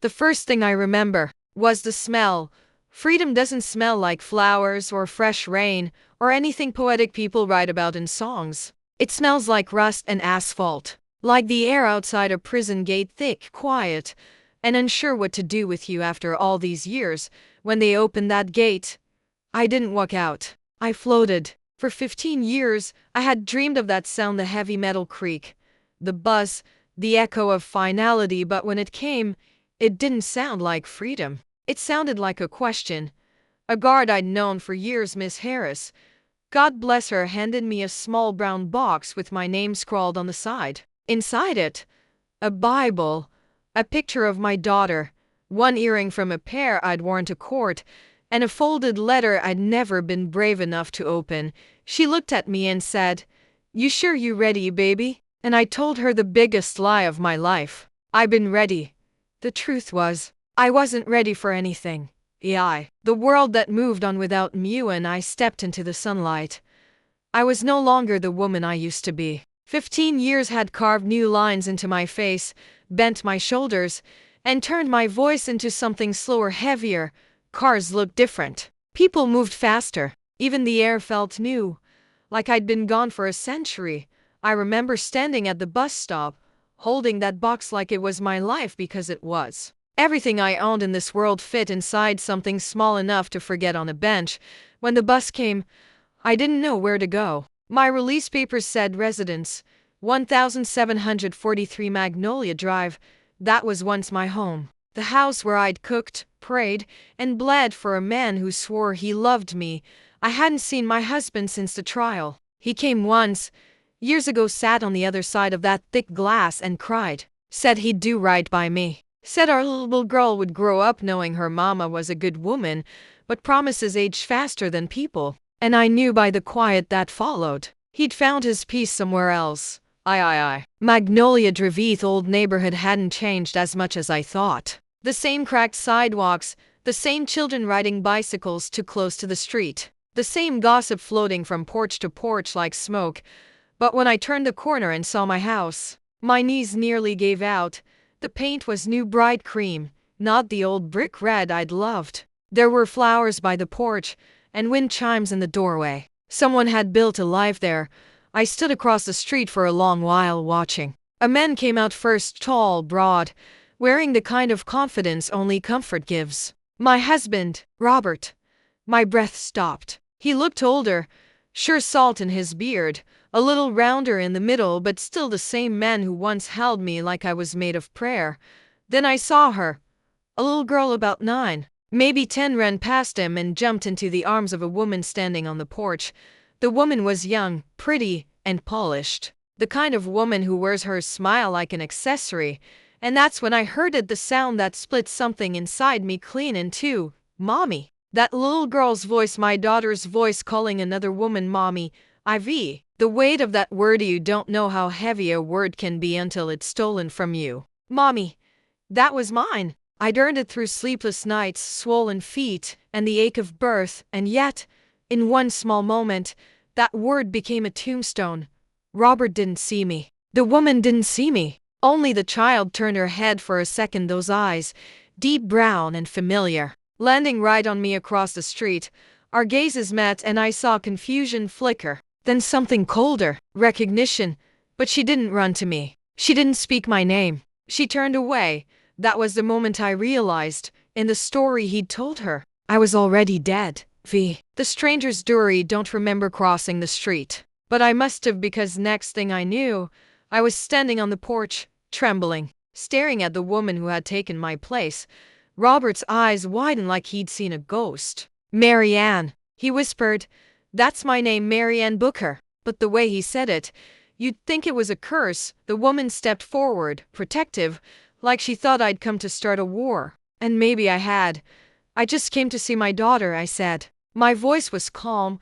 The first thing I remember was the smell. Freedom doesn't smell like flowers or fresh rain or anything poetic people write about in songs. It smells like rust and asphalt, like the air outside a prison gate, thick, quiet, and unsure what to do with you after all these years. When they opened that gate, I didn't walk out. I floated. For 15 years, I had dreamed of that sound, the heavy metal creak, the buzz, the echo of finality, but when it came, it didn't sound like freedom. It sounded like a question. A guard I'd known for years, Miss Harris, God bless her, handed me a small brown box with my name scrawled on the side. Inside it, a Bible, a picture of my daughter, one earring from a pair I'd worn to court, and a folded letter I'd never been brave enough to open. She looked at me and said, "You sure you ready, baby?" And I told her the biggest lie of my life. I've been ready. The truth was, I wasn't ready for anything. The world that moved on without me, and I stepped into the sunlight. I was no longer the woman I used to be. 15 years had carved new lines into my face, bent my shoulders, and turned my voice into something slower, heavier. Cars looked different. People moved faster. Even the air felt new, like I'd been gone for a century. I remember standing at the bus stop, holding that box like it was my life, because it was. Everything I owned in this world fit inside something small enough to forget on a bench. When the bus came, I didn't know where to go. My release papers said residence, 1743 Magnolia Drive. That was once my home. The house where I'd cooked, prayed, and bled for a man who swore he loved me. I hadn't seen my husband since the trial. He came once, years ago, sat on the other side of that thick glass and cried. Said he'd do right by me. Said our little girl would grow up knowing her mama was a good woman, but promises age faster than people. And I knew by the quiet that followed, he'd found his peace somewhere else. Magnolia Drive, old neighborhood, hadn't changed as much as I thought. The same cracked sidewalks, the same children riding bicycles too close to the street, the same gossip floating from porch to porch like smoke. But when I turned the corner and saw my house, my knees nearly gave out. The paint was new, bright cream, not the old brick red I'd loved. There were flowers by the porch and wind chimes in the doorway. Someone had built a life there. I stood across the street for a long while watching. A man came out first, tall, broad, wearing the kind of confidence only comfort gives. My husband, Robert. My breath stopped. He looked older, sure, salt in his beard, a little rounder in the middle, but still the same man who once held me like I was made of prayer. Then I saw her. A little girl about 9, maybe 10, ran past him and jumped into the arms of a woman standing on the porch. The woman was young, pretty, and polished. The kind of woman who wears her smile like an accessory. And that's when I heard it, the sound that split something inside me clean in two. Mommy. That little girl's voice, my daughter's voice, calling another woman mommy. The weight of that word, you don't know how heavy a word can be until it's stolen from you. Mommy. That was mine. I'd earned it through sleepless nights, swollen feet, and the ache of birth, and yet, in one small moment, that word became a tombstone. Robert didn't see me. The woman didn't see me. Only the child turned her head for a second, those eyes, deep brown and familiar, landing right on me across the street. Our gazes met and I saw confusion flicker, then something colder, recognition. But she didn't run to me. She didn't speak my name. She turned away. That was the moment I realized, in the story he'd told her, I was already dead. The stranger's jury don't remember crossing the street. But I must have, because next thing I knew, I was standing on the porch, trembling, staring at the woman who had taken my place. Robert's eyes widened like he'd seen a ghost. "Mary Ann," he whispered. "That's my name, Mary Ann Booker." But the way he said it, you'd think it was a curse. The woman stepped forward, protective, like she thought I'd come to start a war. And maybe I had. "I just came to see my daughter," I said. My voice was calm,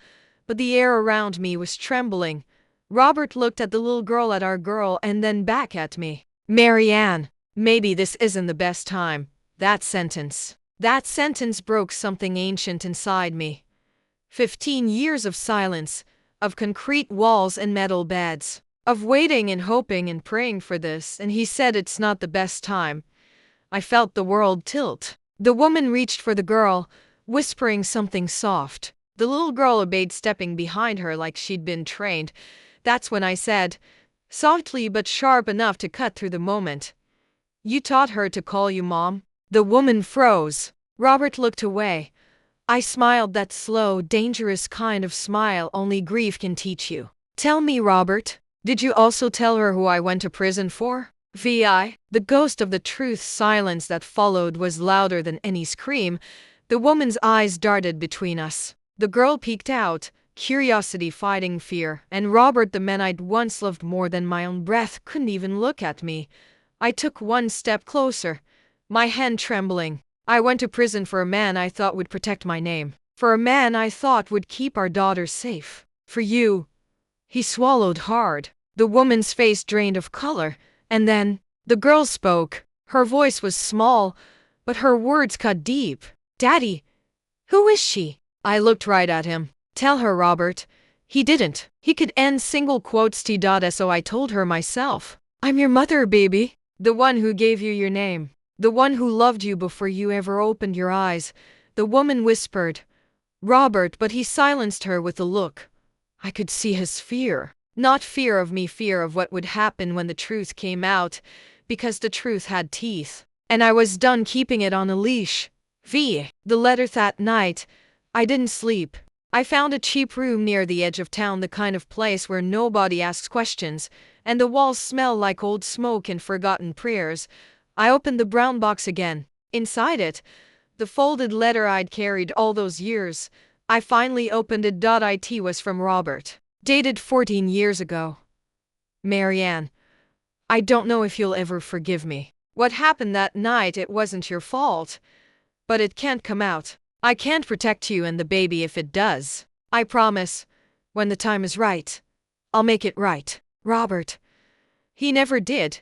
but the air around me was trembling. Robert looked at the little girl, at our girl, and then back at me. "Mary Ann, maybe this isn't the best time." That sentence broke something ancient inside me. 15 years of silence, of concrete walls and metal beds, of waiting and hoping and praying for this, and he said it's not the best time. I felt the world tilt. The woman reached for the girl, whispering something soft. The little girl obeyed, stepping behind her like she'd been trained. That's when I said, softly but sharp enough to cut through the moment, "You taught her to call you Mom?" The woman froze. Robert looked away. I smiled, that slow, dangerous kind of smile only grief can teach you. "Tell me, Robert, did you also tell her who I went to prison for?" The ghost of the truth silence that followed was louder than any scream. The woman's eyes darted between us. The girl peeked out, curiosity fighting fear, and Robert, the man I'd once loved more than my own breath, couldn't even look at me. I took one step closer, my hand trembling. "I went to prison for a man I thought would protect my name. For a man I thought would keep our daughter safe. For you." He swallowed hard. The woman's face drained of color. And then, the girl spoke. Her voice was small, but her words cut deep. "Daddy, who is she?" I looked right at him. "Tell her, Robert." He didn't. He could end single quotes so I told her myself. "I'm your mother, baby. The one who gave you your name. The one who loved you before you ever opened your eyes." The woman whispered, "Robert," but he silenced her with a look. I could see his fear. Not fear of me, fear of what would happen when the truth came out, because the truth had teeth. And I was done keeping it on a leash. The letter that night, I didn't sleep. I found a cheap room near the edge of town, the kind of place where nobody asks questions, and the walls smell like old smoke and forgotten prayers. I opened the brown box again. Inside it, the folded letter I'd carried all those years. I finally opened it. It was from Robert. Dated 14 years ago. "Marianne, I don't know if you'll ever forgive me. What happened that night, it wasn't your fault. But it can't come out. I can't protect you and the baby if it does. I promise, when the time is right, I'll make it right." Robert. He never did.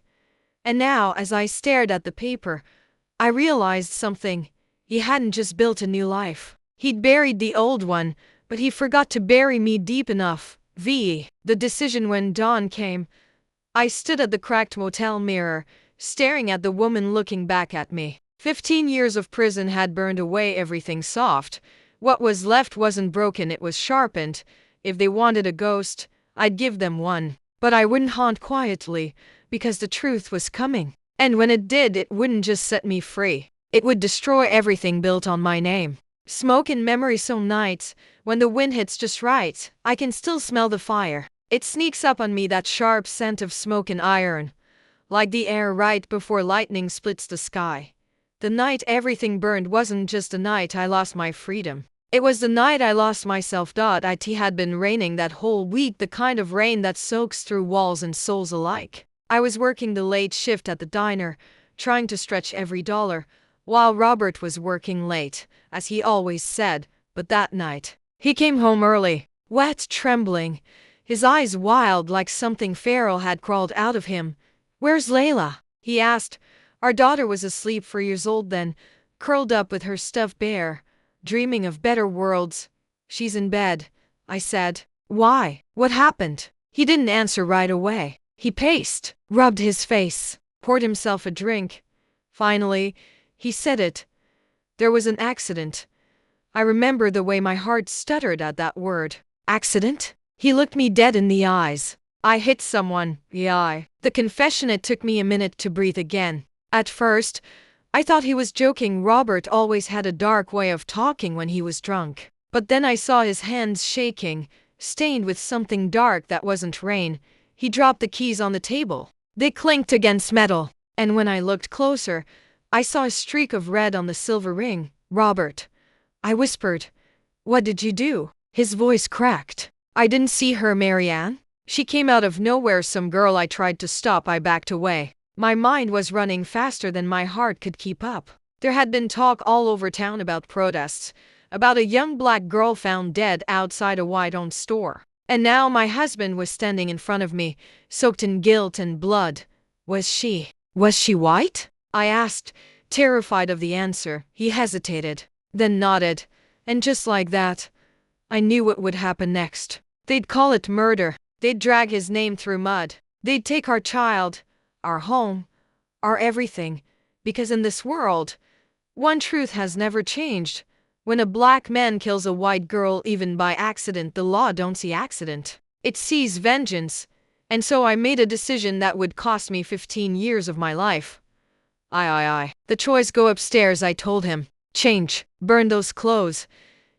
And now, as I stared at the paper, I realized something. He hadn't just built a new life. He'd buried the old one, but he forgot to bury me deep enough. The decision when dawn came. I stood at the cracked motel mirror, staring at the woman looking back at me. 15 years of prison had burned away everything soft. What was left wasn't broken, it was sharpened. If they wanted a ghost, I'd give them one. But I wouldn't haunt quietly, because the truth was coming. And when it did, it wouldn't just set me free. It would destroy everything built on my name. Smoke in memory, some nights, when the wind hits just right, I can still smell the fire. It sneaks up on me, that sharp scent of smoke and iron, like the air right before lightning splits the sky. The night everything burned wasn't just the night I lost my freedom. It was the night I lost myself. It had been raining that whole week, the kind of rain that soaks through walls and souls alike. I was working the late shift at the diner, trying to stretch every dollar, while Robert was working late, as he always said. But that night, he came home early, wet, trembling, his eyes wild like something feral had crawled out of him. "Where's Layla?" he asked. Our daughter was asleep, 4 years old then, curled up with her stuffed bear, dreaming of better worlds. "She's in bed," I said. "Why? What happened?" He didn't answer right away. He paced, rubbed his face, poured himself a drink. Finally, he said it. "There was an accident." I remember the way my heart stuttered at that word. "Accident?" He looked me dead in the eyes. "I hit someone." The confession, it took me a minute to breathe again. At first, I thought he was joking. Robert always had a dark way of talking when he was drunk. But then I saw his hands shaking, stained with something dark that wasn't rain. He dropped the keys on the table. They clinked against metal. And when I looked closer, I saw a streak of red on the silver ring. "Robert," I whispered, "what did you do?" His voice cracked. "I didn't see her, Marianne. She came out of nowhere, some girl. I tried to stop. I backed away." My mind was running faster than my heart could keep up. There had been talk all over town about protests, about a young black girl found dead outside a white-owned store. And now my husband was standing in front of me, soaked in guilt and blood. Was she white? I asked, terrified of the answer. He hesitated, then nodded. And just like that, I knew what would happen next. They'd call it murder. They'd drag his name through mud. They'd take our child, our home, our everything. Because in this world, one truth has never changed. When a black man kills a white girl even by accident, the law don't see accident. It sees vengeance. And so I made a decision that would cost me 15 years of my life. Aye. The choice: go upstairs, I told him. Change. Burn those clothes.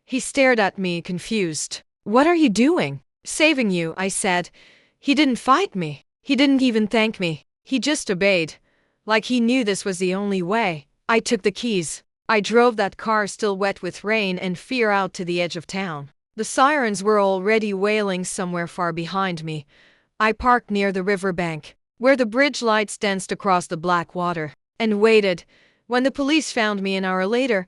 He stared at me, confused. What are you doing? Saving you, I said. He didn't fight me. He didn't even thank me. He just obeyed. Like he knew this was the only way. I took the keys. I drove that car, still wet with rain and fear, out to the edge of town. The sirens were already wailing somewhere far behind me. I parked near the riverbank, where the bridge lights danced across the black water, and waited. When the police found me an hour later,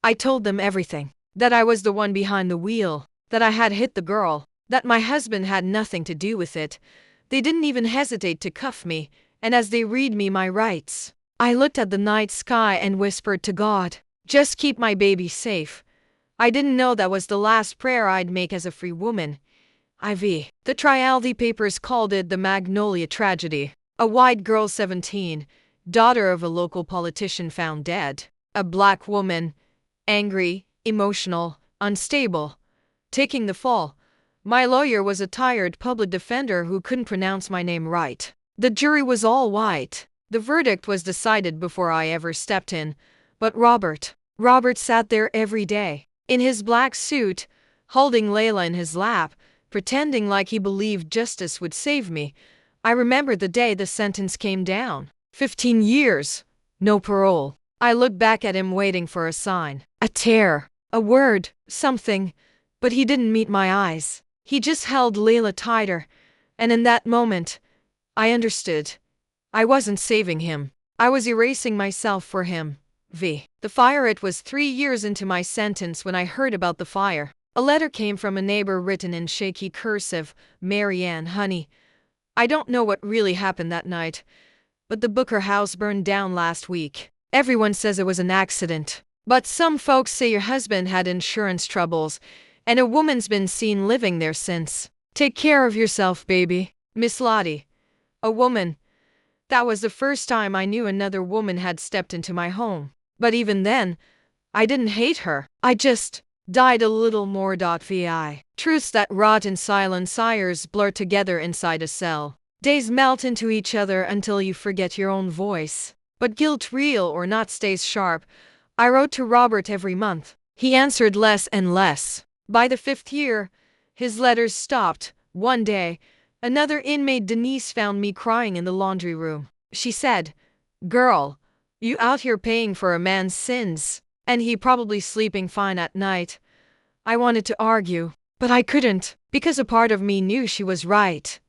I told them everything. That I was the one behind the wheel, that I had hit the girl, that my husband had nothing to do with it. They didn't even hesitate to cuff me, and as they read me my rights, I looked at the night sky and whispered to God, just keep my baby safe. I didn't know that was the last prayer I'd make as a free woman. IV. The Trial papers called it the Magnolia tragedy. A white girl, 17, daughter of a local politician, found dead. A black woman, angry, emotional, unstable, taking the fall. My lawyer was a tired public defender who couldn't pronounce my name right. The jury was all white. The verdict was decided before I ever stepped in. But Robert sat there every day, in his black suit, holding Layla in his lap, pretending like he believed justice would save me. I remember the day the sentence came down. 15 years. No parole. I looked back at him, waiting for a sign, a tear, a word, something. But he didn't meet my eyes. He just held Layla tighter. And in that moment, I understood. I wasn't saving him. I was erasing myself for him. The fire. It was 3 years into my sentence when I heard about the fire. A letter came from a neighbor, written in shaky cursive. Marianne, honey, I don't know what really happened that night, but the Booker house burned down last week. Everyone says it was an accident, but some folks say your husband had insurance troubles, and a woman's been seen living there since. Take care of yourself, baby. Miss Lottie. A woman. That was the first time I knew another woman had stepped into my home. But even then, I didn't hate her. I just died a little more. Vi. Truths that rot in silence. Sires blur together inside a cell. Days melt into each other until you forget your own voice. But guilt, real or not, stays sharp. I wrote to Robert every month. He answered less and less. By the 5th year, his letters stopped. One day, another inmate, Denise, found me crying in the laundry room. She said, "Girl, you out here paying for a man's sins, and he probably sleeping fine at night." I wanted to argue, but I couldn't, because a part of me knew she was right.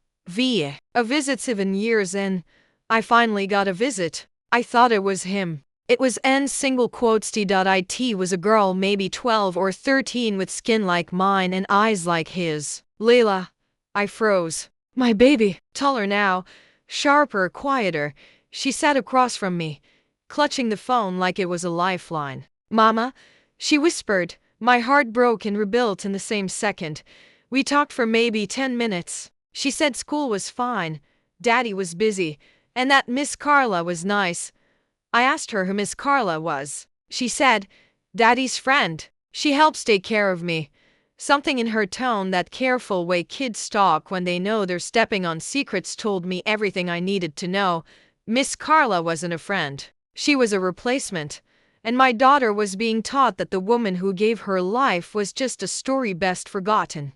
A visit. 7 years in, I finally got a visit. I thought it was him. It was N single quotes T.it was a girl, maybe 12 or 13, with skin like mine and eyes like his. Layla. I froze. My baby. Taller now, sharper, quieter. She sat across from me, clutching the phone like it was a lifeline. Mama, she whispered. My heart broke and rebuilt in the same second. We talked for maybe 10 minutes. She said school was fine, Daddy was busy, and that Miss Carla was nice. I asked her who Miss Carla was. She said, Daddy's friend. She helps take care of me. Something in her tone, that careful way kids talk when they know they're stepping on secrets, told me everything I needed to know. Miss Carla wasn't a friend. She was a replacement. And my daughter was being taught that the woman who gave her life was just a story best forgotten.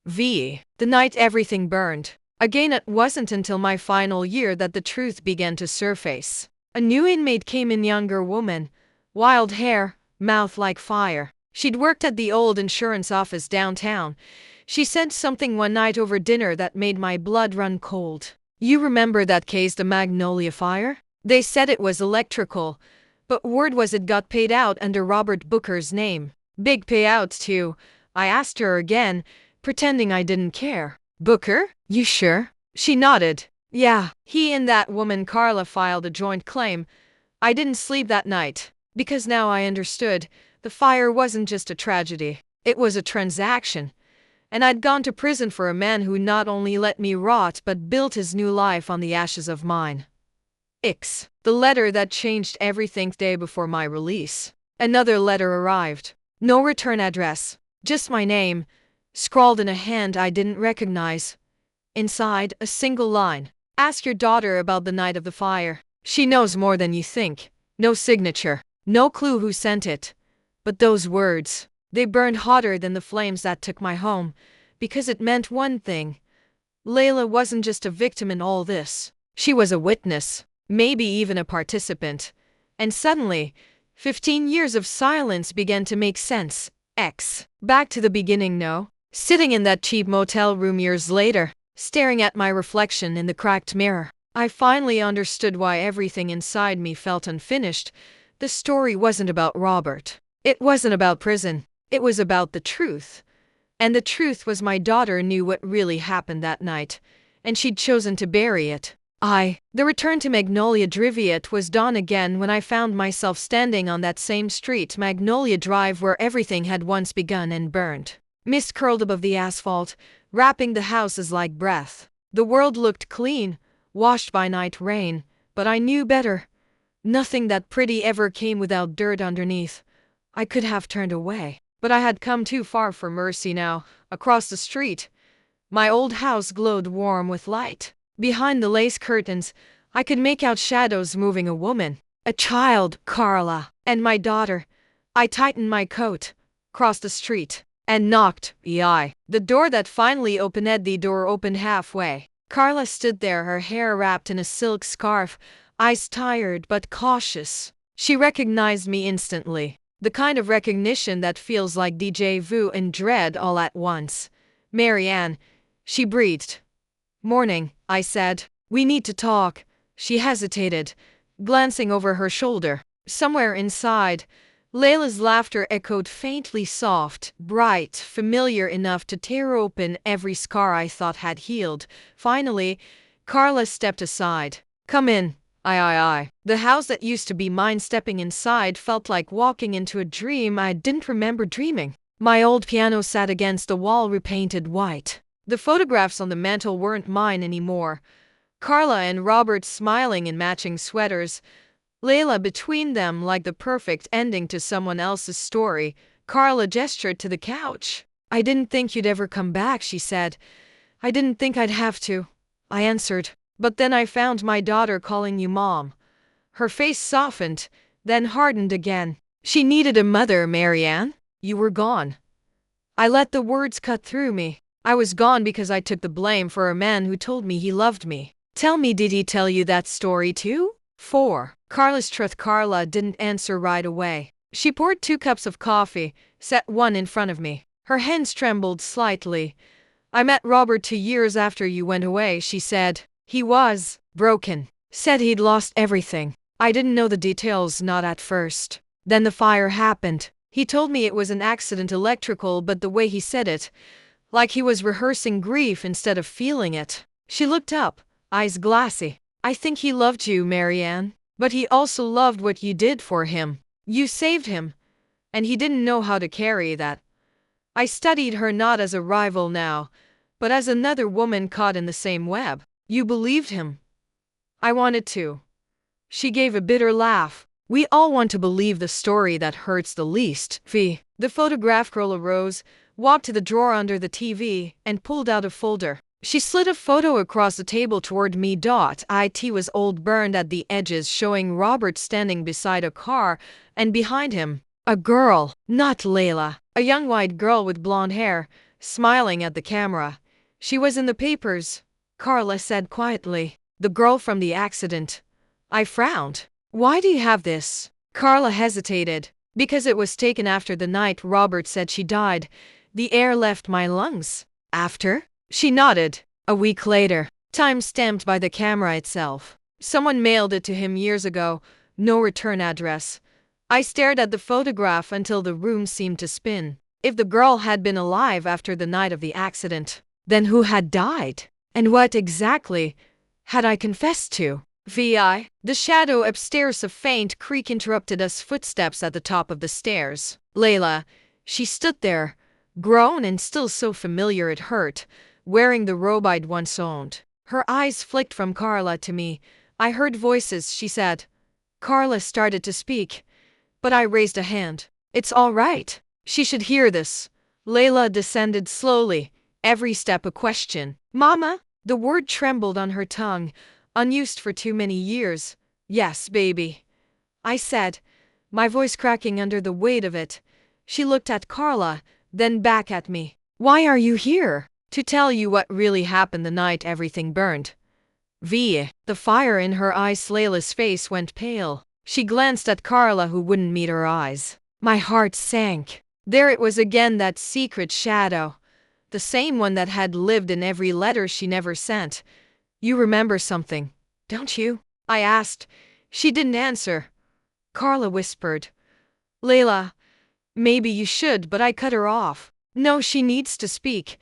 The night everything burned. Again, it wasn't until my final year that the truth began to surface. A new inmate came in, younger woman, wild hair, mouth like fire. She'd worked at the old insurance office downtown. She said something one night over dinner that made my blood run cold. You remember that case, the Magnolia fire? They said it was electrical, but word was it got paid out under Robert Booker's name. Big payouts too. I asked her again, pretending I didn't care. Booker? You sure? She nodded. Yeah, he and that woman Carla filed a joint claim. I didn't sleep that night, because now I understood. The fire wasn't just a tragedy. It was a transaction. And I'd gone to prison for a man who not only let me rot but built his new life on the ashes of mine. X. The letter that changed everything day before my release. Another letter arrived. No return address. Just my name, scrawled in a hand I didn't recognize. Inside, a single line. Ask your daughter about the night of the fire. She knows more than you think. No signature. No clue who sent it. But those words, they burned hotter than the flames that took my home, because it meant one thing. Layla wasn't just a victim in all this. She was a witness, maybe even a participant. And suddenly, 15 years of silence began to make sense. X. Back to the beginning, no? Sitting in that cheap motel room years later, staring at my reflection in the cracked mirror, I finally understood why everything inside me felt unfinished. The story wasn't about Robert. It wasn't about prison. It was about the truth. And the truth was my daughter knew what really happened that night, and she'd chosen to bury it. The return to Magnolia Driviat was dawn again when I found myself standing on that same street, Magnolia Drive, where everything had once begun and burned. Mist curled above the asphalt, wrapping the houses like breath. The world looked clean, washed by night rain, but I knew better. Nothing that pretty ever came without dirt underneath. I could have turned away, but I had come too far for mercy now. Across the street, my old house glowed warm with light. Behind the lace curtains, I could make out shadows moving. A woman, a child, Carla, and my daughter. I tightened my coat, crossed the street, and knocked. The door that finally opened, the door opened halfway. Carla stood there, her hair wrapped in a silk scarf, eyes tired but cautious. She recognized me instantly. The kind of recognition that feels like déjà vu and dread all at once. Marianne, she breathed. Morning, I said. We need to talk. She hesitated, glancing over her shoulder. Somewhere inside, Layla's laughter echoed faintly, soft, bright, familiar enough to tear open every scar I thought had healed. Finally, Carla stepped aside. Come in. The house that used to be mine. Stepping inside felt like walking into a dream I didn't remember dreaming. My old piano sat against the wall, repainted white. The photographs on the mantel weren't mine anymore. Carla and Robert smiling in matching sweaters. Layla between them, like the perfect ending to someone else's story. Carla gestured to the couch. I didn't think you'd ever come back, she said. I didn't think I'd have to, I answered. But then I found my daughter calling you Mom. Her face softened, then hardened again. She needed a mother, Marianne. You were gone. I let the words cut through me. I was gone because I took the blame for a man who told me he loved me. Tell me, did he tell you that story too? 4. Carla's truth. Carla didn't answer right away. She poured 2 cups of coffee, set one in front of me. Her hands trembled slightly. I met Robert 2 years after you went away, she said. He was broken. Said he'd lost everything. I didn't know the details, not at first. Then the fire happened. He told me it was an accident, electrical, but the way he said it, like he was rehearsing grief instead of feeling it. She looked up, eyes glassy. I think he loved you, Marianne, but he also loved what you did for him. You saved him, and he didn't know how to carry that. I studied her not as a rival now, but as another woman caught in the same web. You believed him. I wanted to. She gave a bitter laugh. We all want to believe the story that hurts the least. The photograph girl arose, walked to the drawer under the TV, and pulled out a folder. She slid a photo across the table toward me. It was old, burned at the edges, showing Robert standing beside a car, and behind him, a girl, not Layla, a young white girl with blonde hair, smiling at the camera. She was in the papers, Carla said quietly. The girl from the accident. I frowned. Why do you have this? Carla hesitated. Because it was taken after the night Robert said she died. The air left my lungs. After? She nodded. A week later. Time stamped by the camera itself. Someone mailed it to him years ago. No return address. I stared at the photograph until the room seemed to spin. If the girl had been alive after the night of the accident, then who had died? And what exactly had I confessed to? The shadow upstairs, a faint creak interrupted us. Footsteps at the top of the stairs. Layla. She stood there, grown and still so familiar it hurt, wearing the robe I'd once owned. Her eyes flicked from Carla to me, I heard voices, she said. Carla started to speak, but I raised a hand. It's all right. She should hear this. Layla descended slowly, every step a question. Mama? The word trembled on her tongue, unused for too many years. Yes, baby, I said, my voice cracking under the weight of it. She looked at Carla, then back at me. Why are you here? To tell you what really happened the night everything burned. The fire in her eyes. Layla's face went pale. She glanced at Carla, who wouldn't meet her eyes. My heart sank. There it was again, that secret shadow. The same one that had lived in every letter she never sent. You remember something, don't you? I asked. She didn't answer. Carla whispered. Layla, maybe you should, but I cut her off. No, she needs to speak.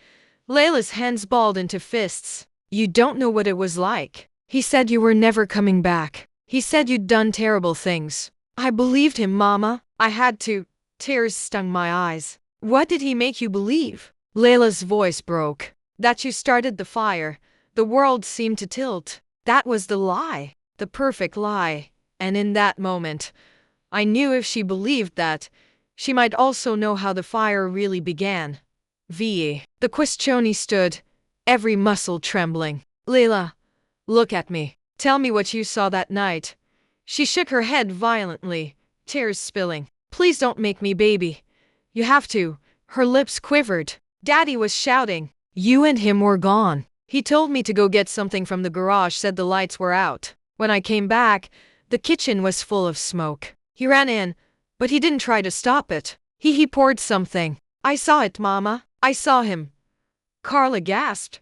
Layla's hands balled into fists. You don't know what it was like. He said you were never coming back. He said you'd done terrible things. I believed him, Mama. I had to. Tears stung my eyes. What did he make you believe? Layla's voice broke. That you started the fire. The world seemed to tilt. That was the lie. The perfect lie. And in that moment, I knew if she believed that, she might also know how the fire really began. The Questione stood, every muscle trembling. Layla, look at me. Tell me what you saw that night. She shook her head violently, tears spilling. Please don't make me, baby. You have to. Her lips quivered. Daddy was shouting. You and him were gone. He told me to go get something from the garage, said the lights were out. When I came back, the kitchen was full of smoke. He ran in, but he didn't try to stop it. He poured something. I saw it, Mama. I saw him. Carla gasped.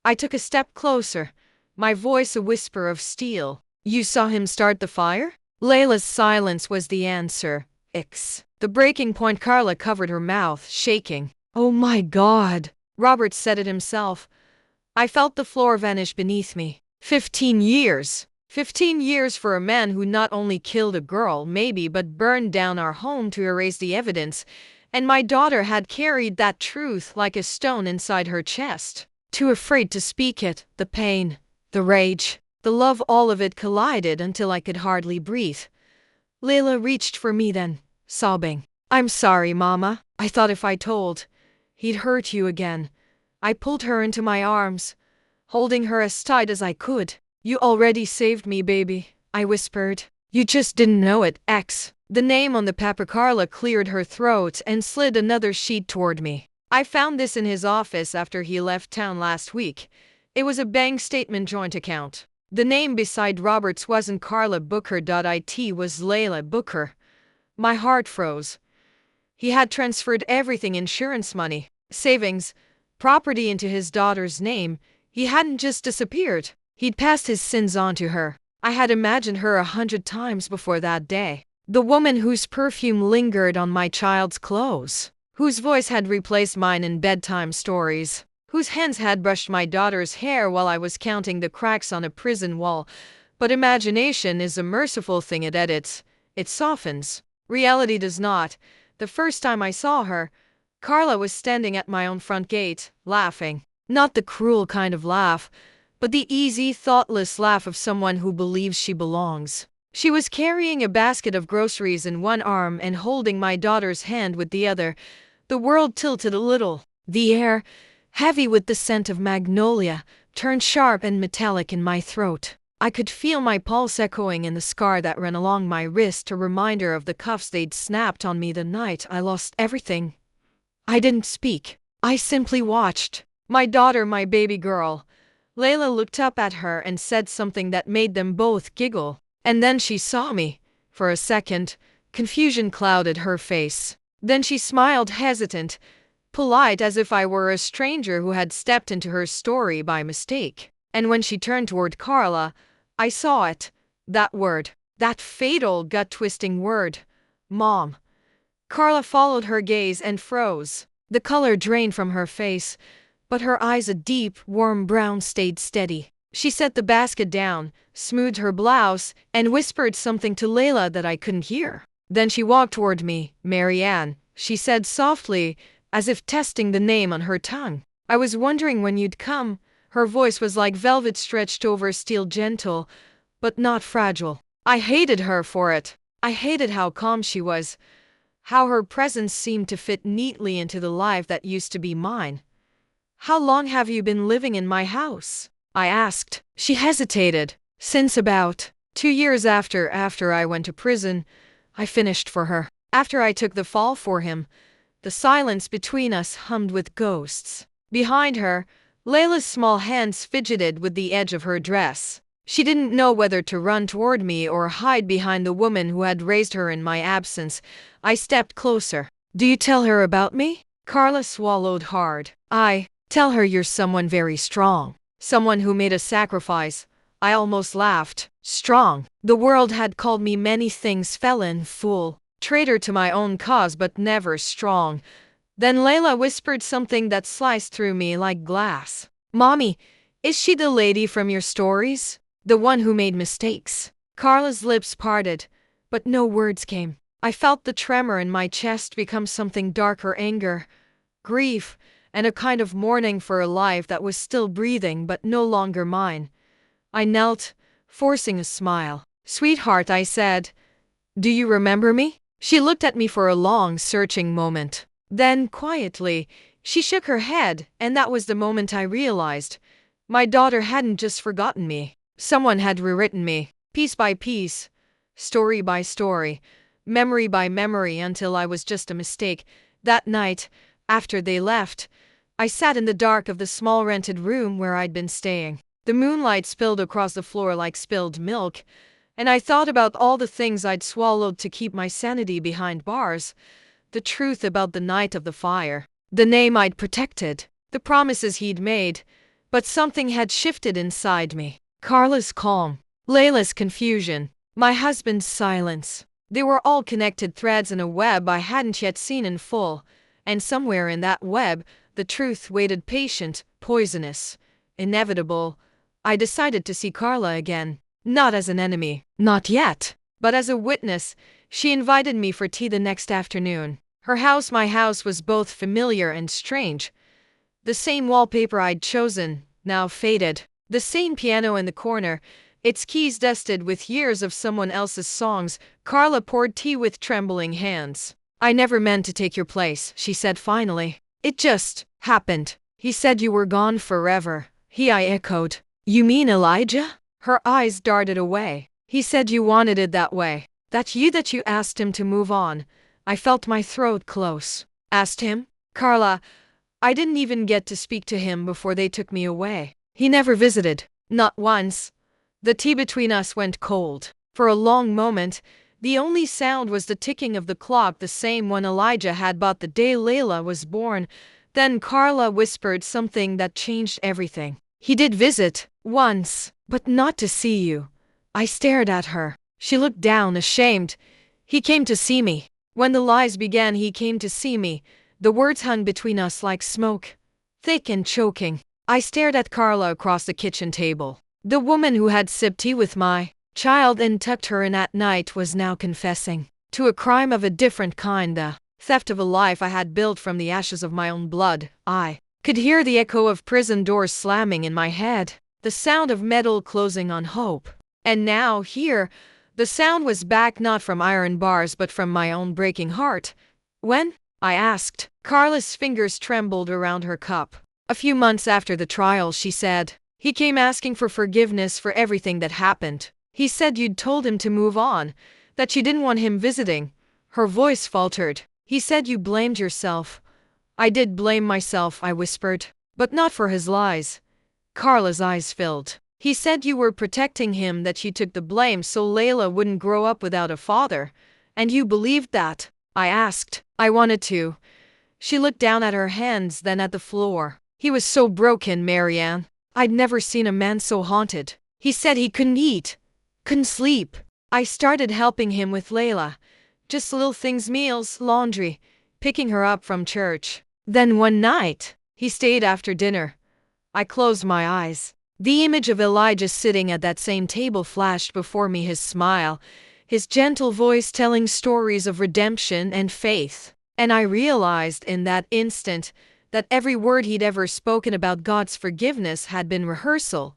I took a step closer, my voice a whisper of steel. You saw him start the fire? Layla's silence was the answer. The breaking point. Carla covered her mouth, shaking. Oh my God. Robert said it himself. I felt the floor vanish beneath me. 15 years. 15 years for a man who not only killed a girl, maybe, but burned down our home to erase the evidence. And my daughter had carried that truth like a stone inside her chest. Too afraid to speak it, the pain, the rage, the love, all of it collided until I could hardly breathe. Layla reached for me then, sobbing. I'm sorry, Mama. I thought if I told, he'd hurt you again. I pulled her into my arms, holding her as tight as I could. You already saved me, baby, I whispered. You just didn't know it. The name on the paper. Carla cleared her throat and slid another sheet toward me. I found this in his office after he left town last week. It was a bank statement, joint account. The name beside Robert's wasn't Carla Booker. It was Layla Booker. My heart froze. He had transferred everything, insurance money, savings, property, into his daughter's name. He hadn't just disappeared. He'd passed his sins on to her. I had imagined her 100 times before that day. The woman whose perfume lingered on my child's clothes, whose voice had replaced mine in bedtime stories, whose hands had brushed my daughter's hair while I was counting the cracks on a prison wall. But imagination is a merciful thing. It edits, it softens. Reality does not. The first time I saw her, Carla was standing at my own front gate, laughing. Not the cruel kind of laugh, but the easy, thoughtless laugh of someone who believes she belongs. She was carrying a basket of groceries in one arm and holding my daughter's hand with the other. The world tilted a little. The air, heavy with the scent of magnolia, turned sharp and metallic in my throat. I could feel my pulse echoing in the scar that ran along my wrist, a reminder of the cuffs they'd snapped on me the night I lost everything. I didn't speak. I simply watched. My daughter, my baby girl. Layla looked up at her and said something that made them both giggle. And then she saw me. For a second, confusion clouded her face. Then she smiled, hesitant, polite, as if I were a stranger who had stepped into her story by mistake. And when she turned toward Carla, I saw it. That word. That fatal, gut-twisting word. Mom. Carla followed her gaze and froze. The color drained from her face, but her eyes, a deep, warm brown, stayed steady. She set the basket down, smoothed her blouse, and whispered something to Layla that I couldn't hear. Then she walked toward me. Marianne, she said softly, as if testing the name on her tongue. I was wondering when you'd come. Her voice was like velvet stretched over steel, gentle, but not fragile. I hated her for it. I hated how calm she was, how her presence seemed to fit neatly into the life that used to be mine. "How long have you been living in my house?" I asked. She hesitated. "Since about 2 years after I went to prison, I finished for her. After I took the fall for him." The silence between us hummed with ghosts. Behind her, Layla's small hands fidgeted with the edge of her dress. She didn't know whether to run toward me or hide behind the woman who had raised her in my absence. I stepped closer. "Do you tell her about me?" Carla swallowed hard. "I tell her you're someone very strong. Someone who made a sacrifice." I almost laughed. Strong. The world had called me many things: felon, fool, traitor to my own cause, but never strong. Then Layla whispered something that sliced through me like glass. "Mommy, is she the lady from your stories? The one who made mistakes?" Carla's lips parted, but no words came. I felt the tremor in my chest become something darker: anger, grief, and a kind of mourning for a life that was still breathing but no longer mine. I knelt, forcing a smile. "Sweetheart," I said, "do you remember me?" She looked at me for a long, searching moment. Then, quietly, she shook her head, and that was the moment I realized my daughter hadn't just forgotten me. Someone had rewritten me, piece by piece, story by story, memory by memory, until I was just a mistake. That night, after they left, I sat in the dark of the small rented room where I'd been staying. The moonlight spilled across the floor like spilled milk, and I thought about all the things I'd swallowed to keep my sanity behind bars. The truth about the night of the fire, the name I'd protected, the promises he'd made. But something had shifted inside me. Carla's calm, Layla's confusion, my husband's silence. They were all connected threads in a web I hadn't yet seen in full, and somewhere in that web, the truth waited, patient, poisonous, inevitable. I decided to see Carla again, not as an enemy, not yet, but as a witness. She invited me for tea the next afternoon. Her house, my house, was both familiar and strange. The same wallpaper I'd chosen, now faded. The same piano in the corner, its keys dusted with years of someone else's songs. Carla poured tea with trembling hands. "I never meant to take your place," she said finally. "It just happened." "He said you were gone forever." I echoed. "You mean Elijah?" Her eyes darted away. "He said you wanted it that way. That you asked him to move on." I felt my throat close. "Asked him?" "Carla, I didn't even get to speak to him before they took me away. He never visited. Not once." The tea between us went cold. For a long moment, the only sound was the ticking of the clock, the same one Elijah had bought the day Layla was born. Then Carla whispered something that changed everything. "He did visit, once, but not to see you." I stared at her. She looked down, ashamed. "He came to see me. When the lies began, he came to see me." The words hung between us like smoke, thick and choking. I stared at Carla across the kitchen table. The woman who had sipped tea with my child and tucked her in at night was now confessing to a crime of a different kind, the theft of a life I had built from the ashes of my own blood. I could hear the echo of prison doors slamming in my head, the sound of metal closing on hope. And now, here, the sound was back, not from iron bars but from my own breaking heart. "When?" I asked. Carla's fingers trembled around her cup. "A few months after the trial," she said. "He came asking for forgiveness for everything that happened. He said you'd told him to move on, that you didn't want him visiting." Her voice faltered. "He said you blamed yourself." "I did blame myself," I whispered. "But not for his lies." Carla's eyes filled. "He said you were protecting him, that you took the blame so Layla wouldn't grow up without a father. And you believed that?" I asked. "I wanted to." She looked down at her hands, then at the floor. "He was so broken, Marianne. I'd never seen a man so haunted. He said he couldn't eat, couldn't sleep." I started helping him with Layla. Just little things: meals, laundry, picking her up from church. Then one night, he stayed after dinner. I closed my eyes. The image of Elijah sitting at that same table flashed before me, his smile, his gentle voice telling stories of redemption and faith. And I realized in that instant that every word he'd ever spoken about God's forgiveness had been rehearsal.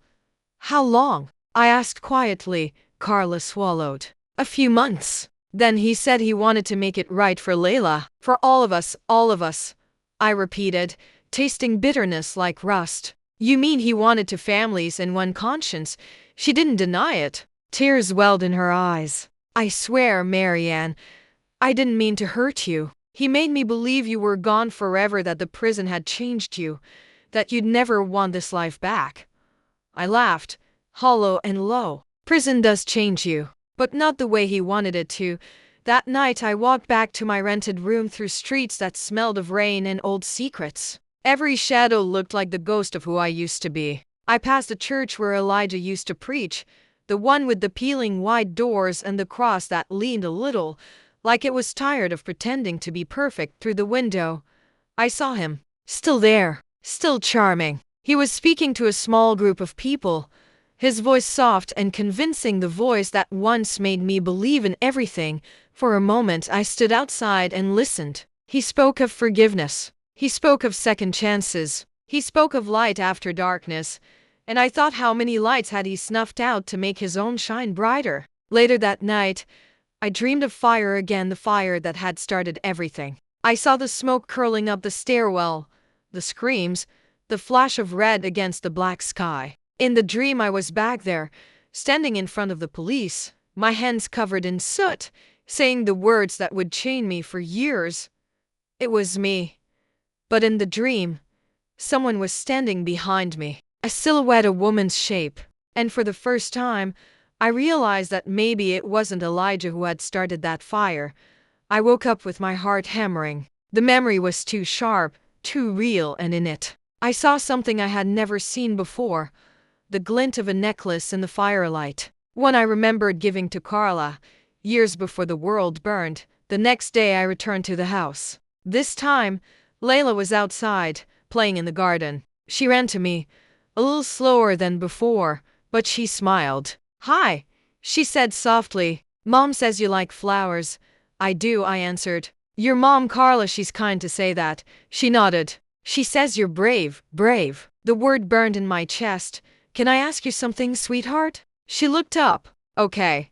"How long?" I asked quietly. Carla swallowed. A few months. Then he said he wanted to make it right for Layla. For all of us, all of us. I repeated, tasting bitterness like rust. You mean he wanted two families and one conscience? She didn't deny it. Tears welled in her eyes. I swear, Marianne, I didn't mean to hurt you. He made me believe you were gone forever, that the prison had changed you, that you'd never want this life back. I laughed, hollow and low. Prison does change you, but not the way he wanted it to. That night I walked back to my rented room through streets that smelled of rain and old secrets. Every shadow looked like the ghost of who I used to be. I passed the church where Elijah used to preach, the one with the peeling wide doors and the cross that leaned a little, like it was tired of pretending to be perfect. Through the window, I saw him, still there, still charming. He was speaking to a small group of people, his voice soft and convincing, the voice that once made me believe in everything. For a moment I stood outside and listened. He spoke of forgiveness. He spoke of second chances. He spoke of light after darkness. And I thought, how many lights had he snuffed out to make his own shine brighter? Later that night, I dreamed of fire again, the fire that had started everything. I saw the smoke curling up the stairwell, the screams, the flash of red against the black sky. In the dream I was back there, standing in front of the police, my hands covered in soot, saying the words that would chain me for years. It was me. But in the dream, someone was standing behind me, a silhouette, a woman's shape. And for the first time, I realized that maybe it wasn't Elijah who had started that fire. I woke up with my heart hammering. The memory was too sharp, too real, and in it, I saw something I had never seen before. The glint of a necklace in the firelight. One I remembered giving to Carla, years before the world burned. The next day I returned to the house. This time, Layla was outside, playing in the garden. She ran to me, a little slower than before, but she smiled. "Hi," she said softly. "Mom says you like flowers." "I do," I answered. "Your mom, Carla, she's kind to say that." She nodded. "She says you're brave, brave." The word burned in my chest. "Can I ask you something, sweetheart?" She looked up. "Okay.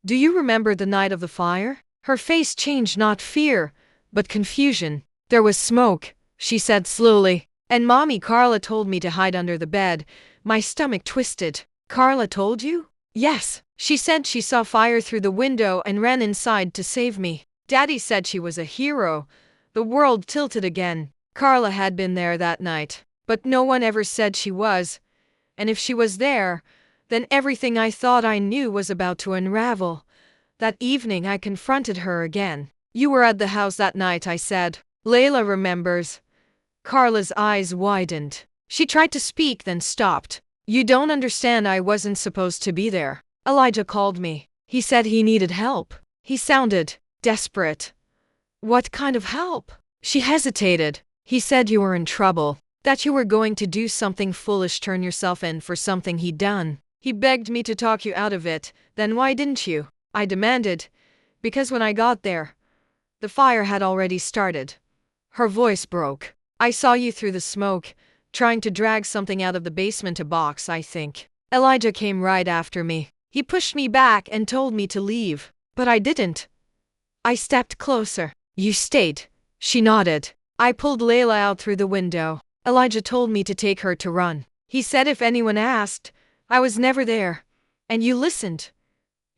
Do you remember the night of the fire?" Her face changed, not fear, but confusion. "There was smoke," she said slowly. "And Mommy, Carla told me to hide under the bed." My stomach twisted. "Carla told you?" "Yes. She said she saw fire through the window and ran inside to save me. Daddy said she was a hero." The world tilted again. Carla had been there that night, but no one ever said she was. And if she was there, then everything I thought I knew was about to unravel. That evening I confronted her again. "You were at the house that night," I said. "Layla remembers." Carla's eyes widened. She tried to speak, then stopped. "You don't understand, I wasn't supposed to be there. Elijah called me. He said he needed help." He sounded desperate. "What kind of help?" She hesitated. "He said you were in trouble. That you were going to do something foolish, turn yourself in for something he'd done. He begged me to talk you out of it." "Then why didn't you?" I demanded. "Because when I got there, the fire had already started." Her voice broke. "I saw you through the smoke, trying to drag something out of the basement, a box, I think. Elijah came right after me. He pushed me back and told me to leave. But I didn't. I stepped closer." "You stayed." She nodded. "I pulled Layla out through the window. Elijah told me to take her to run. He said if anyone asked, I was never there. And you listened."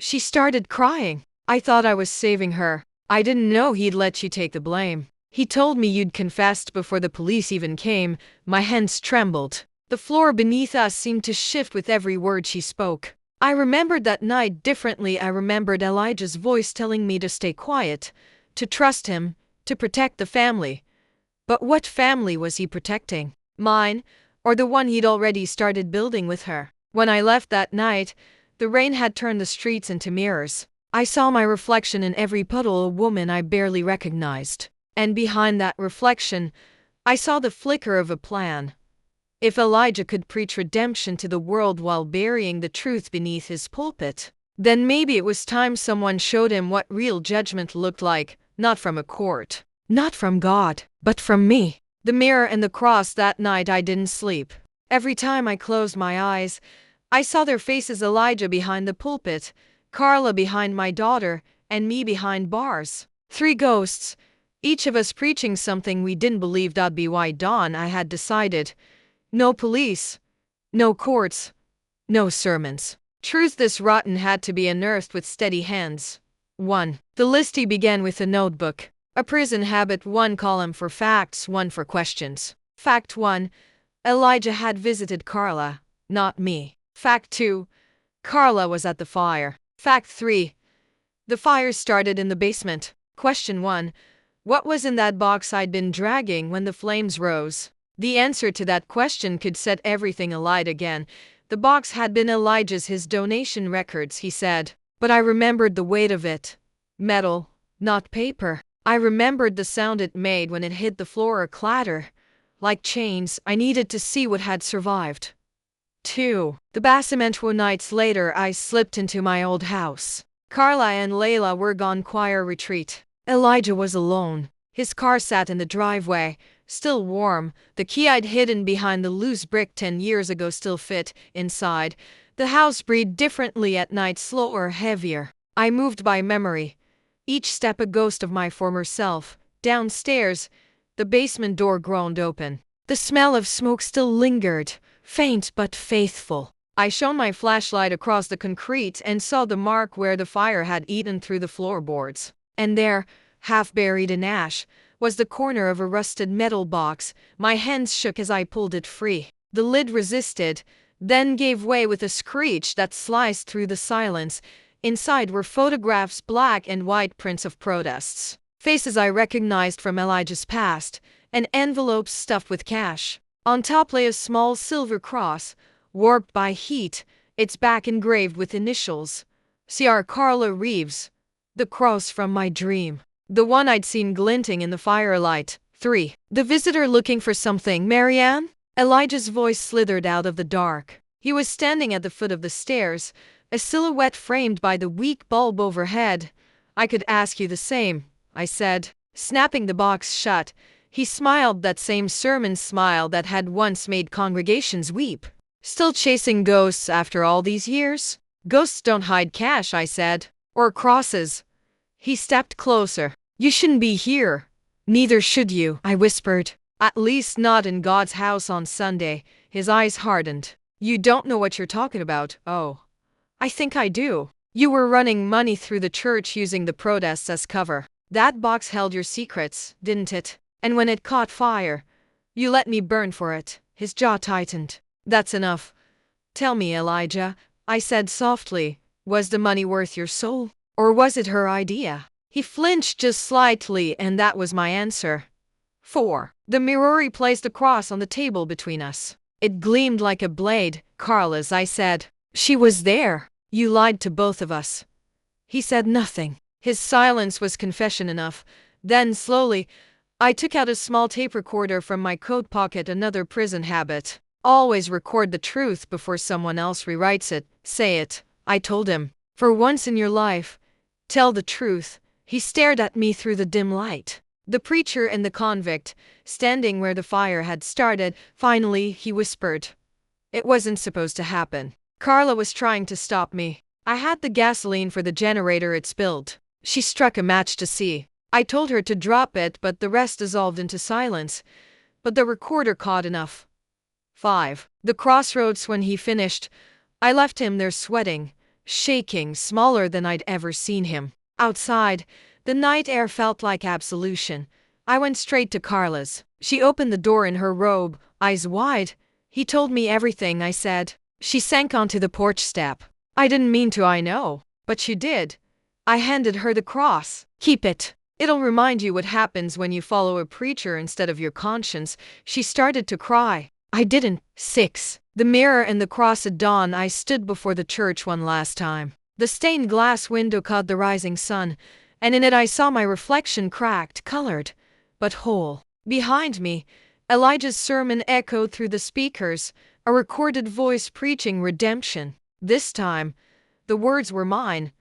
She started crying. "I thought I was saving her. I didn't know he'd let you take the blame. He told me you'd confessed before the police even came." My hands trembled. The floor beneath us seemed to shift with every word she spoke. I remembered that night differently. I remembered Elijah's voice telling me to stay quiet, to trust him, to protect the family. But what family was he protecting? Mine, or the one he'd already started building with her? When I left that night, the rain had turned the streets into mirrors. I saw my reflection in every puddle, a woman I barely recognized. And behind that reflection, I saw the flicker of a plan. If Elijah could preach redemption to the world while burying the truth beneath his pulpit, then maybe it was time someone showed him what real judgment looked like, not from a court, not from God, but from me. The mirror and the cross. That night I didn't sleep. Every time I closed my eyes, I saw their faces: Elijah behind the pulpit, Carla behind my daughter, and me behind bars. 3 ghosts, each of us preaching something we didn't believe. By dawn, I had decided: no police, no courts, no sermons. Truth this rotten had to be unearthed with steady hands. 1. The list he began with a notebook. A prison habit: 1 column for facts, 1 for questions. Fact 1. Elijah had visited Carla, not me. Fact 2. Carla was at the fire. Fact 3. The fire started in the basement. Question 1. What was in that box I'd been dragging when the flames rose? The answer to that question could set everything alight again. The box had been Elijah's, his donation records, he said. But I remembered the weight of it. Metal, not paper. I remembered the sound it made when it hit the floor, a clatter. Like chains. I needed to see what had survived. 2. The basement. 2 nights later, I slipped into my old house. Carla and Layla were gone, choir retreat. Elijah was alone. His car sat in the driveway, still warm. The key I'd hidden behind the loose brick 10 years ago still fit inside. The house breathed differently at night, slower, heavier. I moved by memory, each step a ghost of my former self. Downstairs, the basement door groaned open. The smell of smoke still lingered, faint but faithful. I shone my flashlight across the concrete and saw the mark where the fire had eaten through the floorboards. And there, half buried in ash, was the corner of a rusted metal box. My hands shook as I pulled it free. The lid resisted, then gave way with a screech that sliced through the silence. Inside were photographs, black and white prints of protests. Faces I recognized from Elijah's past, and envelopes stuffed with cash. On top lay a small silver cross, warped by heat, its back engraved with initials. C.R. Carla Reeves. The cross from my dream. The one I'd seen glinting in the firelight. 3. The visitor looking for something. Marianne? Elijah's voice slithered out of the dark. He was standing at the foot of the stairs, a silhouette framed by the weak bulb overhead. I could ask you the same, I said, snapping the box shut. He smiled, that same sermon smile that had once made congregations weep. Still chasing ghosts after all these years? Ghosts don't hide cash, I said. Or crosses. He stepped closer. You shouldn't be here. Neither should you, I whispered. At least not in God's house on Sunday. His eyes hardened. You don't know what you're talking about. Oh. I think I do. You were running money through the church using the protests as cover. That box held your secrets, didn't it? And when it caught fire, you let me burn for it. His jaw tightened. That's enough. Tell me, Elijah, I said softly, was the money worth your soul? Or was it her idea? He flinched just slightly, and that was my answer. 4. The mirror placed a cross on the table between us. It gleamed like a blade. Carla's, I said. She was there. You lied to both of us. He said nothing. His silence was confession enough. Then, slowly, I took out a small tape recorder from my coat pocket. Another prison habit. Always record the truth before someone else rewrites it. Say it, I told him. For once in your life, tell the truth. He stared at me through the dim light. The preacher and the convict, standing where the fire had started. Finally, he whispered. It wasn't supposed to happen. Carla was trying to stop me. I had the gasoline for the generator it spilled. She struck a match to see. I told her to drop it, but the rest dissolved into silence. But the recorder caught enough. 5. The crossroads. When he finished, I left him there sweating, shaking, smaller than I'd ever seen him. Outside, the night air felt like absolution. I went straight to Carla's. She opened the door in her robe, eyes wide. He told me everything, I said. She sank onto the porch step. I didn't mean to, I know. But she did. I handed her the cross. Keep it. It'll remind you what happens when you follow a preacher instead of your conscience. She started to cry. I didn't. 6. The mirror and the cross. At dawn, I stood before the church one last time. The stained glass window caught the rising sun, and in it I saw my reflection, cracked, colored, but whole. Behind me, Elijah's sermon echoed through the speakers, a recorded voice preaching redemption. This time, the words were mine.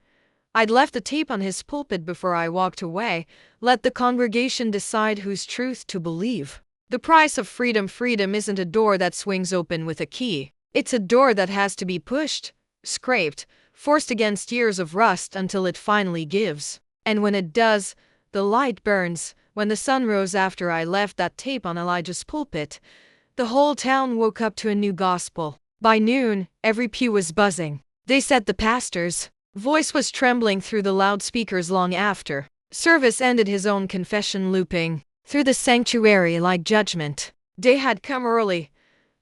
I'd left the tape on his pulpit before I walked away. Let the congregation decide whose truth to believe. The price of freedom. Freedom isn't a door that swings open with a key. It's a door that has to be pushed, scraped, forced against years of rust until it finally gives. And when it does, the light burns. When the sun rose after I left that tape on Elijah's pulpit, the whole town woke up to a new gospel. By noon, every pew was buzzing. They said the pastor's voice was trembling through the loudspeakers long after service ended, his own confession looping through the sanctuary like judgment day had come early.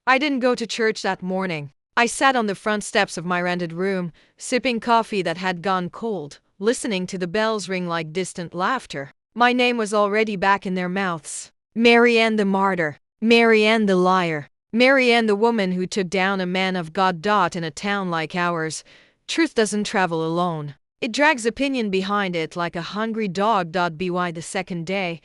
I didn't go to church that morning. I sat on the front steps of my rented room, sipping coffee that had gone cold, listening to the bells ring like distant laughter. My name was already back in their mouths. Mary Ann the martyr. Mary Ann the liar. Mary Ann the woman who took down a man of God. In a town like ours, truth doesn't travel alone. It drags opinion behind it like a hungry dog. By the second day,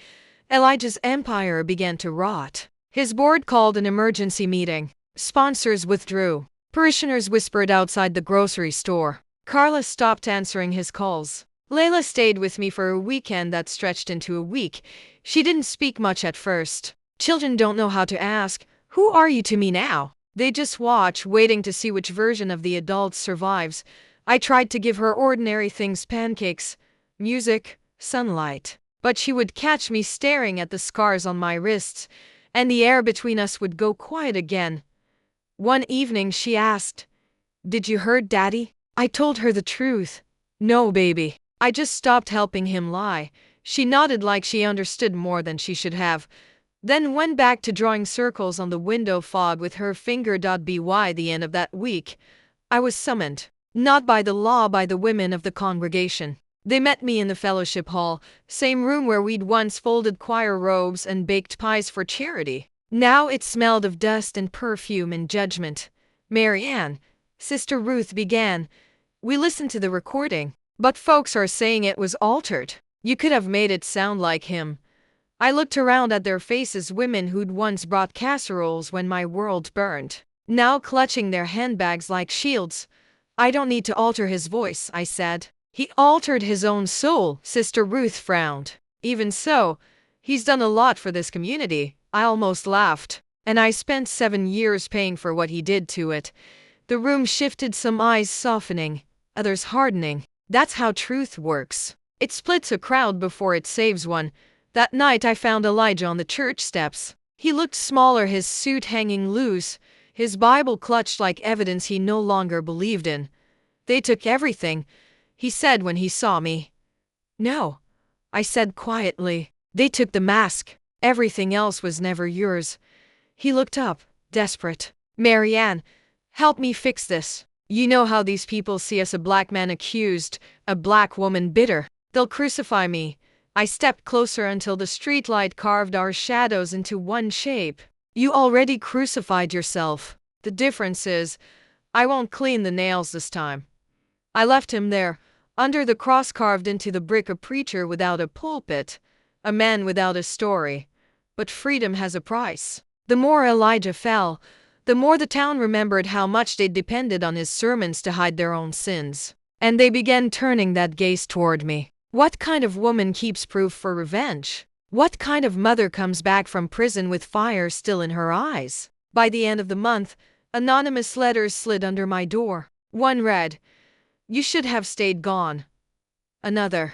Elijah's empire began to rot. His board called an emergency meeting. Sponsors withdrew. Parishioners whispered outside the grocery store. Carla stopped answering his calls. Layla stayed with me for a weekend that stretched into a week. She didn't speak much at first. Children don't know how to ask, "Who are you to me now?" They just watch, waiting to see which version of the adults survives. I tried to give her ordinary things: pancakes, music, sunlight. But she would catch me staring at the scars on my wrists, and the air between us would go quiet again. One evening she asked, "Did you hurt Daddy?" I told her the truth. "No, baby. I just stopped helping him lie." She nodded like she understood more than she should have, then went back to drawing circles on the window fog with her finger. By the end of that week, I was summoned. Not by the law, by the women of the congregation. They met me in the fellowship hall, same room where we'd once folded choir robes and baked pies for charity. Now it smelled of dust and perfume and judgment. "Mary Ann," Sister Ruth began, "we listened to the recording, but folks are saying it was altered. You could have made it sound like him." I looked around at their faces, women who'd once brought casseroles when my world burned, now clutching their handbags like shields. "I don't need to alter his voice," I said. "He altered his own soul." Sister Ruth frowned. "Even so, he's done a lot for this community." I almost laughed. "And I spent 7 years paying for what he did to it." The room shifted, some eyes softening, others hardening. That's how truth works. It splits a crowd before it saves one. That night I found Elijah on the church steps. He looked smaller, his suit hanging loose, his Bible clutched like evidence he no longer believed in. "They took everything," he said when he saw me. "No," I said quietly. "They took the mask. Everything else was never yours." He looked up, desperate. "Mary Ann, help me fix this. You know how these people see us: a black man accused, a black woman bitter. They'll crucify me." I stepped closer until the streetlight carved our shadows into one shape. "You already crucified yourself. The difference is, I won't clean the nails this time." I left him there, under the cross carved into the brick, a preacher without a pulpit, a man without a story. But freedom has a price. The more Elijah fell, the more the town remembered how much they depended on his sermons to hide their own sins. And they began turning that gaze toward me. What kind of woman keeps proof for revenge? What kind of mother comes back from prison with fire still in her eyes? By the end of the month, anonymous letters slid under my door. One read, "You should have stayed gone." Another,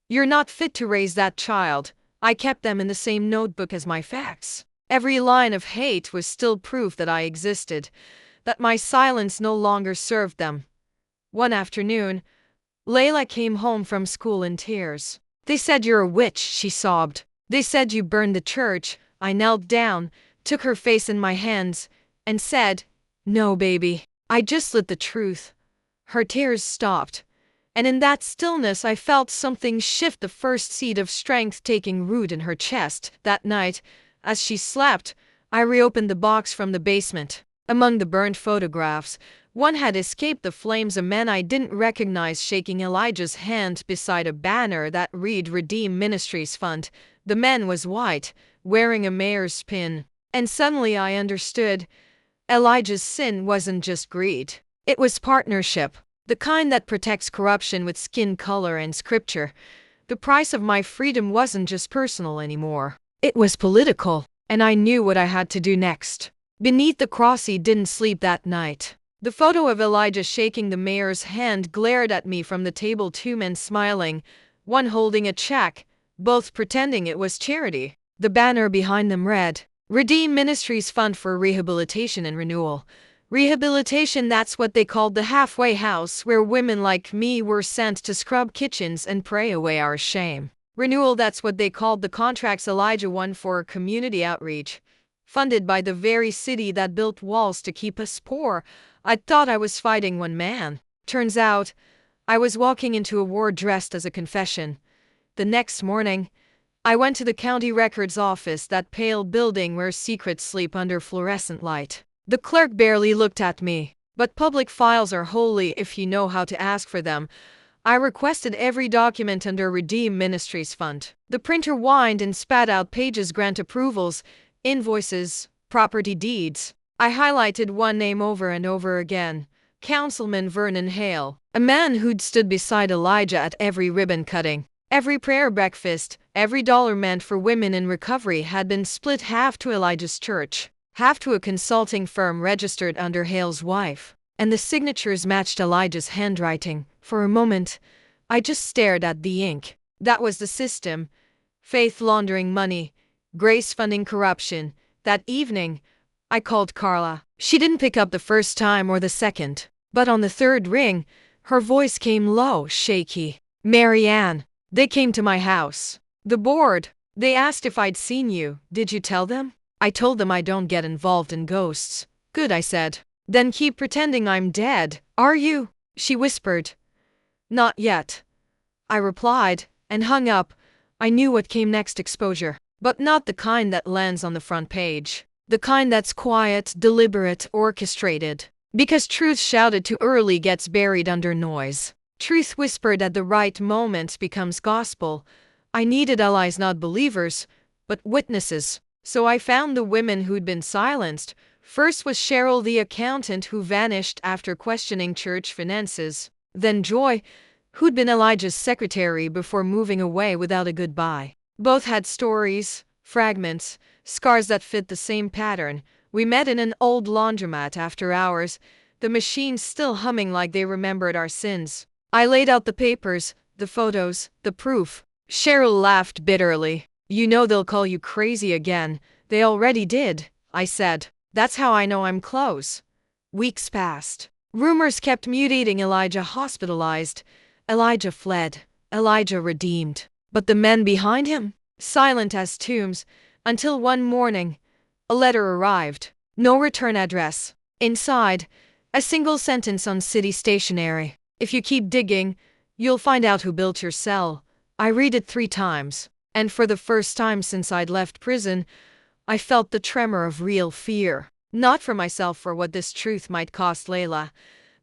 "You're not fit to raise that child." I kept them in the same notebook as my facts. Every line of hate was still proof that I existed, that my silence no longer served them. One afternoon, Layla came home from school in tears. "They said you're a witch," she sobbed. "They said you burned the church." I knelt down, took her face in my hands, and said, "No, baby. I just lit the truth." Her tears stopped, and in that stillness I felt something shift, the first seed of strength taking root in her chest. That night, as she slept, I reopened the box from the basement. Among the burned photographs, one had escaped the flames, a man I didn't recognize shaking Elijah's hand beside a banner that read "Redeem Ministries Fund." The man was white, wearing a mayor's pin. And suddenly I understood. Elijah's sin wasn't just greed. It was partnership, the kind that protects corruption with skin color and scripture. The price of my freedom wasn't just personal anymore. It was political, and I knew what I had to do next. Beneath the cross, he didn't sleep that night. The photo of Elijah shaking the mayor's hand glared at me from the table, two men smiling, one holding a check, both pretending it was charity. The banner behind them read, Redeem Ministries Fund for Rehabilitation and Renewal. Rehabilitation, that's what they called the halfway house where women like me were sent to scrub kitchens and pray away our shame. Renewal, that's what they called the contracts Elijah won for community outreach, funded by the very city that built walls to keep us poor. I thought I was fighting one man. Turns out, I was walking into a war dressed as a confession. The next morning, I went to the county records office, that pale building where secrets sleep under fluorescent light. The clerk barely looked at me. But public files are holy if you know how to ask for them. I requested every document under Redeem Ministries Fund. The printer whined and spat out pages, grant approvals, invoices, property deeds. I highlighted one name over and over again. Councilman Vernon Hale, a man who'd stood beside Elijah at every ribbon cutting, every prayer breakfast. Every dollar meant for women in recovery had been split, half to Elijah's church, half to a consulting firm registered under Hale's wife. And the signatures matched Elijah's handwriting. For a moment, I just stared at the ink. That was the system. Faith laundering money, grace funding corruption. That evening, I called Carla. She didn't pick up the first time or the second, but on the third ring, her voice came low, shaky. Marianne, they came to my house. The board. They asked if I'd seen you. Did you tell them? I told them I don't get involved in ghosts. Good, I said. Then keep pretending I'm dead. Are you? She whispered. Not yet, I replied, and hung up. I knew what came next, exposure. But not the kind that lands on the front page. The kind that's quiet, deliberate, orchestrated. Because truth shouted too early gets buried under noise. Truth whispered at the right moment becomes gospel. I needed allies, not believers, but witnesses. So I found the women who'd been silenced. First was Cheryl, the accountant who vanished after questioning church finances. Then Joy, who'd been Elijah's secretary before moving away without a goodbye. Both had stories, fragments, scars that fit the same pattern. We met in an old laundromat after hours, the machines still humming like they remembered our sins. I laid out the papers, the photos, the proof. Cheryl laughed bitterly. You know they'll call you crazy again. They already did, I said. That's how I know I'm close. Weeks passed. Rumors kept mutating. Elijah hospitalized. Elijah fled. Elijah redeemed. But the men behind him? Silent as tombs. Until one morning, a letter arrived. No return address. Inside, a single sentence on city stationery. If you keep digging, you'll find out who built your cell. I read it 3 times. And for the first time since I'd left prison, I felt the tremor of real fear. Not for myself, for what this truth might cost Layla.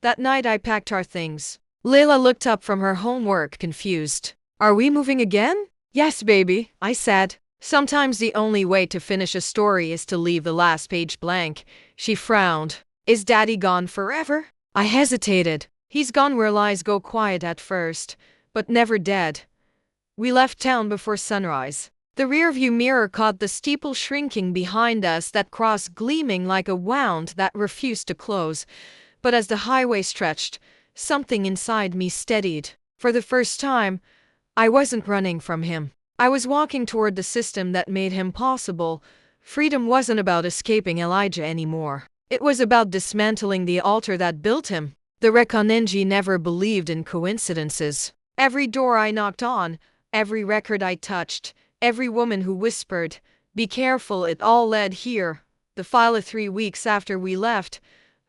That night I packed our things. Layla looked up from her homework, confused. Are we moving again? Yes, baby, I said. Sometimes the only way to finish a story is to leave the last page blank. She frowned. Is Daddy gone forever? I hesitated. He's gone where lies go quiet at first, but never dead. We left town before sunrise. The rearview mirror caught the steeple shrinking behind us, that cross gleaming like a wound that refused to close. But as the highway stretched, something inside me steadied. For the first time, I wasn't running from him. I was walking toward the system that made him possible. Freedom wasn't about escaping Elijah anymore. It was about dismantling the altar that built him. The Rekonenji never believed in coincidences. Every door I knocked on, every record I touched, every woman who whispered, "Be careful," it all led here. The file of 3 weeks after we left,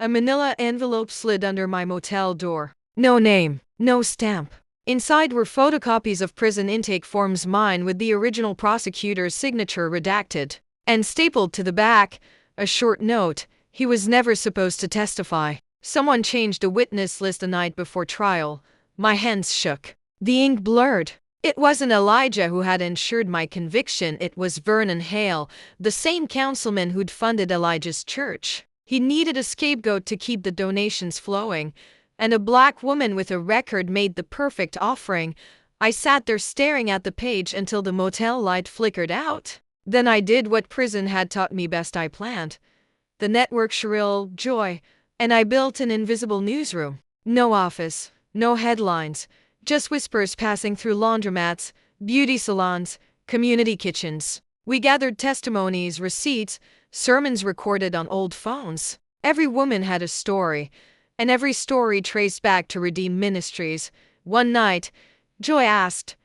a manila envelope slid under my motel door. No name, no stamp. Inside were photocopies of prison intake forms, mine with the original prosecutor's signature redacted. And stapled to the back, a short note: he was never supposed to testify. Someone changed the witness list the night before trial. My hands shook. The ink blurred. It wasn't Elijah who had ensured my conviction, it was Vernon Hale, the same councilman who'd funded Elijah's church. He needed a scapegoat to keep the donations flowing, and a black woman with a record made the perfect offering. I sat there staring at the page until the motel light flickered out. Then I did what prison had taught me best. I planned. the network shrill joy, and I built an invisible newsroom. No office, no headlines, just whispers passing through laundromats, beauty salons, community kitchens. We gathered testimonies, receipts, sermons recorded on old phones. Every woman had a story, and every story traced back to Redeem Ministries. One night, Joy asked,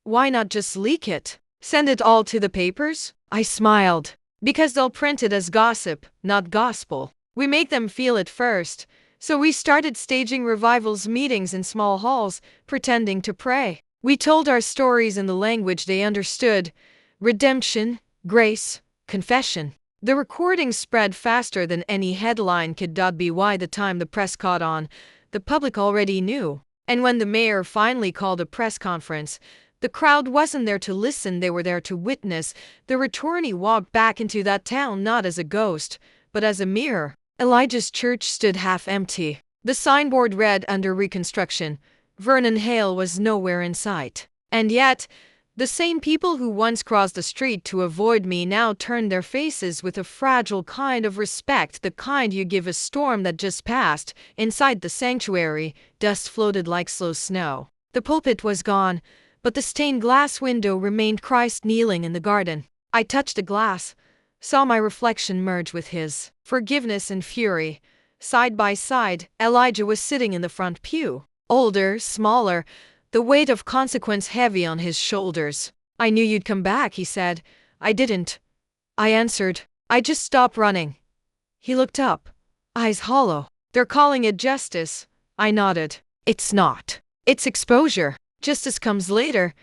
"Why not just leak it? Send it all to the papers?" I smiled. "Because they'll print it as gossip, not gospel. We make them feel it first." So we started staging revivals meetings in small halls, pretending to pray. We told our stories in the language they understood: redemption, grace, confession. The recording spread faster than any headline could. By the time the press caught on, the public already knew. And when the mayor finally called a press conference, the crowd wasn't there to listen, they were there to witness. The attorney walked back into that town not as a ghost, but as a mirror. Elijah's church stood half empty. The signboard read under reconstruction. Vernon Hale was nowhere in sight. And yet, the same people who once crossed the street to avoid me now turned their faces with a fragile kind of respect, the kind you give a storm that just passed. Inside the sanctuary, dust floated like slow snow. The pulpit was gone, but the stained glass window remained. Christ kneeling in the garden. I touched the glass, saw my reflection merge with his. Forgiveness and fury. Side by side, Elijah was sitting in the front pew. Older, smaller, the weight of consequence heavy on his shoulders. "I knew you'd come back," he said. "I didn't," I answered. "I just stopped running." He looked up, eyes hollow. "They're calling it justice." I nodded. "It's not. It's exposure. Justice comes later."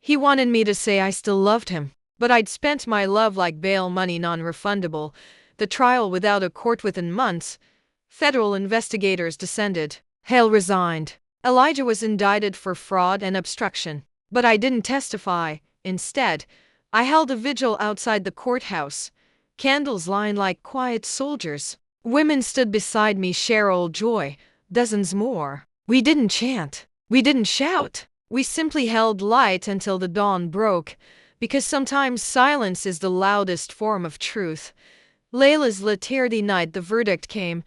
He wanted me to say I still loved him. But I'd spent my love like bail money, non-refundable. The trial without a court within months. Federal investigators descended. Hale resigned. Elijah was indicted for fraud and obstruction. But I didn't testify. Instead, I held a vigil outside the courthouse. Candles lined like quiet soldiers. Women stood beside me, Cheryl, Joy, dozens more. We didn't chant. We didn't shout. We simply held light until the dawn broke, because sometimes silence is the loudest form of truth. Layla's Latirdy night, the verdict came.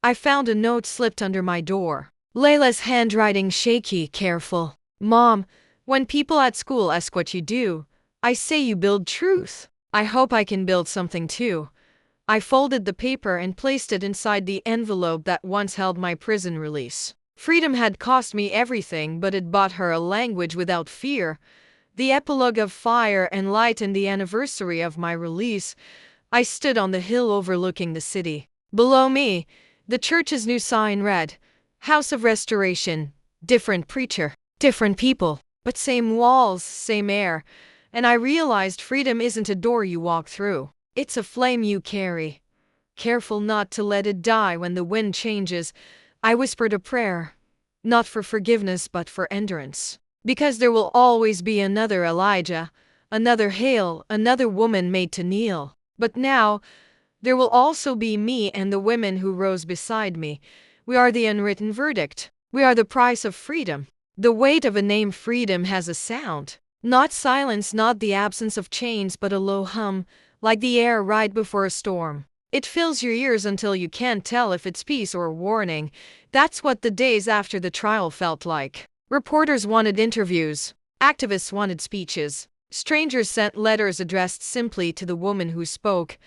I found a note slipped under my door. Layla's handwriting shaky, careful. "Mom, when people at school ask what you do, I say you build truth. I hope I can build something too." I folded the paper and placed it inside the envelope that once held my prison release. Freedom had cost me everything, but it bought her a language without fear. The epilogue of fire and light and the anniversary of my release. I stood on the hill overlooking the city. Below me, the church's new sign read, "House of Restoration." Different preacher, different people, but same walls, same air. And I realized freedom isn't a door you walk through. It's a flame you carry. Careful not to let it die when the wind changes. I whispered a prayer, not for forgiveness but for endurance. Because there will always be another Elijah, another Hale, another woman made to kneel. But now, there will also be me and the women who rose beside me. We are the unwritten verdict. We are the price of freedom. The weight of a name, freedom, has a sound. Not silence, not the absence of chains, but a low hum, like the air right before a storm. It fills your ears until you can't tell if it's peace or warning. That's what the days after the trial felt like. Reporters wanted interviews. Activists wanted speeches. Strangers sent letters addressed simply to the woman who spoke.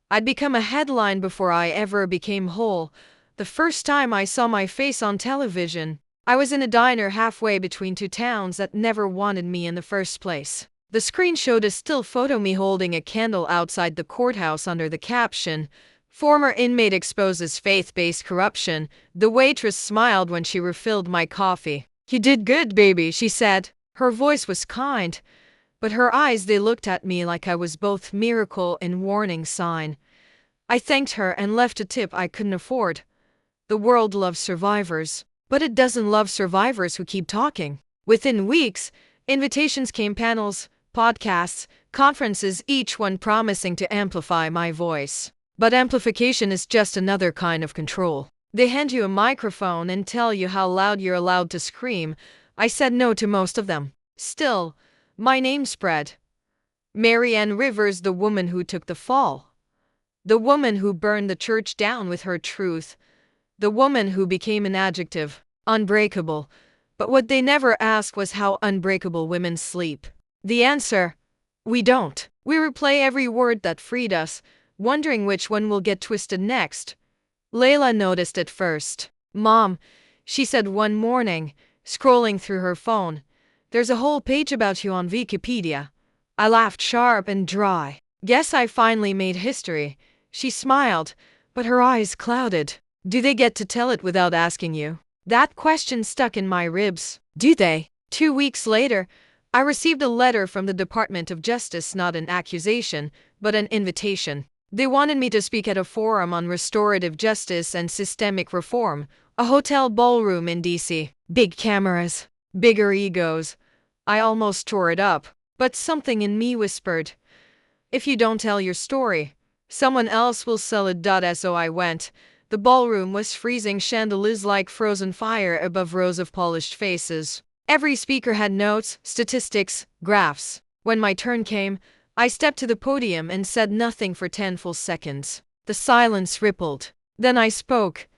I'd become a headline before I ever became whole. The first time I saw my face on television, I was in a diner halfway between two towns that never wanted me in the first place. The screen showed a still photo, me holding a candle outside the courthouse under the caption, "Former inmate exposes faith-based corruption." The waitress smiled when she refilled my coffee. "You did good, baby," she said. Her voice was kind, but her eyes, they looked at me like I was both miracle and warning sign. I thanked her and left a tip I couldn't afford. The world loves survivors, but it doesn't love survivors who keep talking. Within weeks, invitations came, panels, podcasts, conferences, each one promising to amplify my voice. But amplification is just another kind of control. They hand you a microphone and tell you how loud you're allowed to scream. I said no to most of them. Still, my name spread. Mary Ann Rivers, the woman who took the fall. The woman who burned the church down with her truth. The woman who became an adjective, unbreakable. But what they never asked was how unbreakable women sleep. The answer: we don't. We replay every word that freed us, wondering which one will get twisted next. Layla noticed it first. "Mom," she said one morning, scrolling through her phone, "there's a whole page about you on Wikipedia." I laughed sharp and dry. "Guess I finally made history." She smiled, but her eyes clouded. "Do they get to tell it without asking you?" That question stuck in my ribs. "Do they?" 2 weeks later, I received a letter from the Department of Justice, not an accusation, but an invitation. They wanted me to speak at a forum on restorative justice and systemic reform, a hotel ballroom in DC. Big cameras, bigger egos. I almost tore it up, but something in me whispered, if you don't tell your story, someone else will sell it. So I went. The ballroom was freezing, chandeliers like frozen fire above rows of polished faces. Every speaker had notes, statistics, graphs. When my turn came, I stepped to the podium and said nothing for 10 full seconds. The silence rippled. Then I spoke.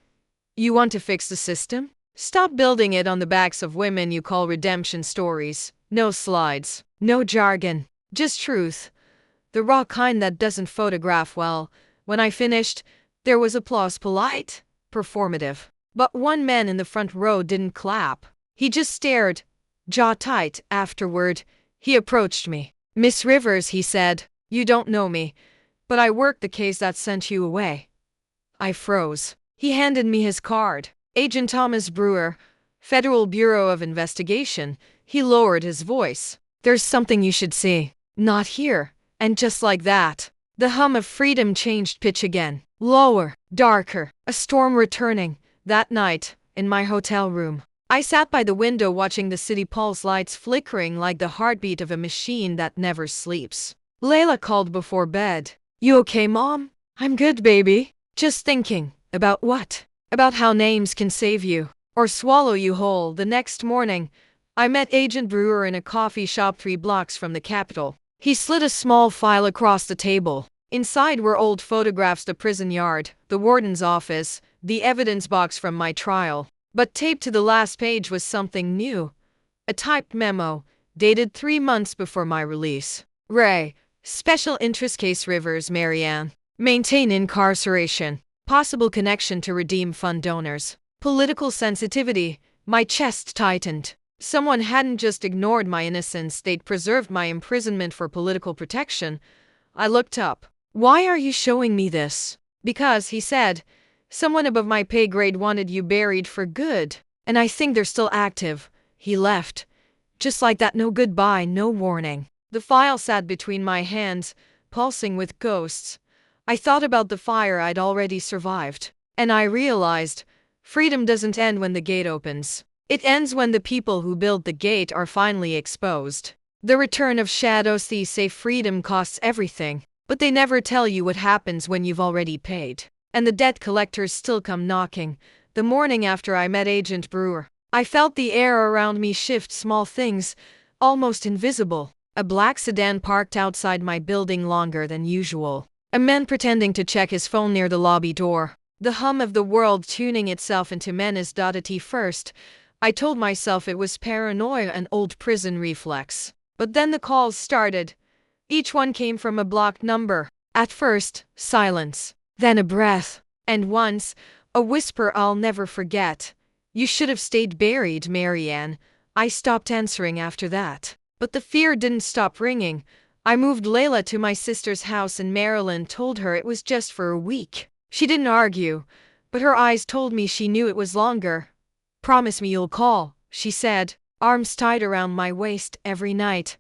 "You want to fix the system? Stop building it on the backs of women you call redemption stories. No slides, no jargon, just truth. The raw kind that doesn't photograph well." When I finished, there was applause, polite, performative. But one man in the front row didn't clap. He just stared, jaw tight. Afterward, he approached me. "Miss Rivers," he said, "you don't know me, but I worked the case that sent you away." I froze. He handed me his card. "Agent Thomas Brewer, Federal Bureau of Investigation." He lowered his voice. "There's something you should see." "Not here." And just like that, the hum of freedom changed pitch again. Lower, darker, a storm returning. That night, in my hotel room, I sat by the window watching the city pulse, lights flickering like the heartbeat of a machine that never sleeps. Layla called before bed. "You okay, Mom?" "I'm good, baby." "Just thinking." "About what?" "About how names can save you, or swallow you whole." The next morning, I met Agent Brewer in a coffee shop 3 blocks from the Capitol. He slid a small file across the table. Inside were old photographs, the prison yard, the warden's office, the evidence box from my trial. But taped to the last page was something new. A typed memo, dated 3 months before my release. "Ray, Special Interest Case Rivers, Marianne. Maintain incarceration. Possible connection to Redeem Fund donors." Political sensitivity. My chest tightened. Someone hadn't just ignored my innocence, they'd preserved my imprisonment for political protection. I looked up. "Why are you showing me this?" "Because," he said, "someone above my pay grade wanted you buried for good. And I think they're still active." He left. Just like that, no goodbye, no warning. The file sat between my hands, pulsing with ghosts. I thought about the fire I'd already survived. And I realized, freedom doesn't end when the gate opens. It ends when the people who build the gate are finally exposed. The return of shadows. They say freedom costs everything, but they never tell you what happens when you've already paid. And the debt collectors still come knocking. The morning after I met Agent Brewer, I felt the air around me shift, small things, almost invisible. A black sedan parked outside my building longer than usual. A man pretending to check his phone near the lobby door. The hum of the world tuning itself into menace. At first, I told myself it was paranoia, an old prison reflex. But then the calls started. Each one came from a blocked number. At first, silence. Then a breath. And once, a whisper I'll never forget. "You should have stayed buried, Marianne." I stopped answering after that. But the fear didn't stop ringing. I moved Layla to my sister's house in Maryland, told her it was just for a week. She didn't argue, but her eyes told me she knew it was longer. "Promise me you'll call," she said, arms tied around my waist. "Every night."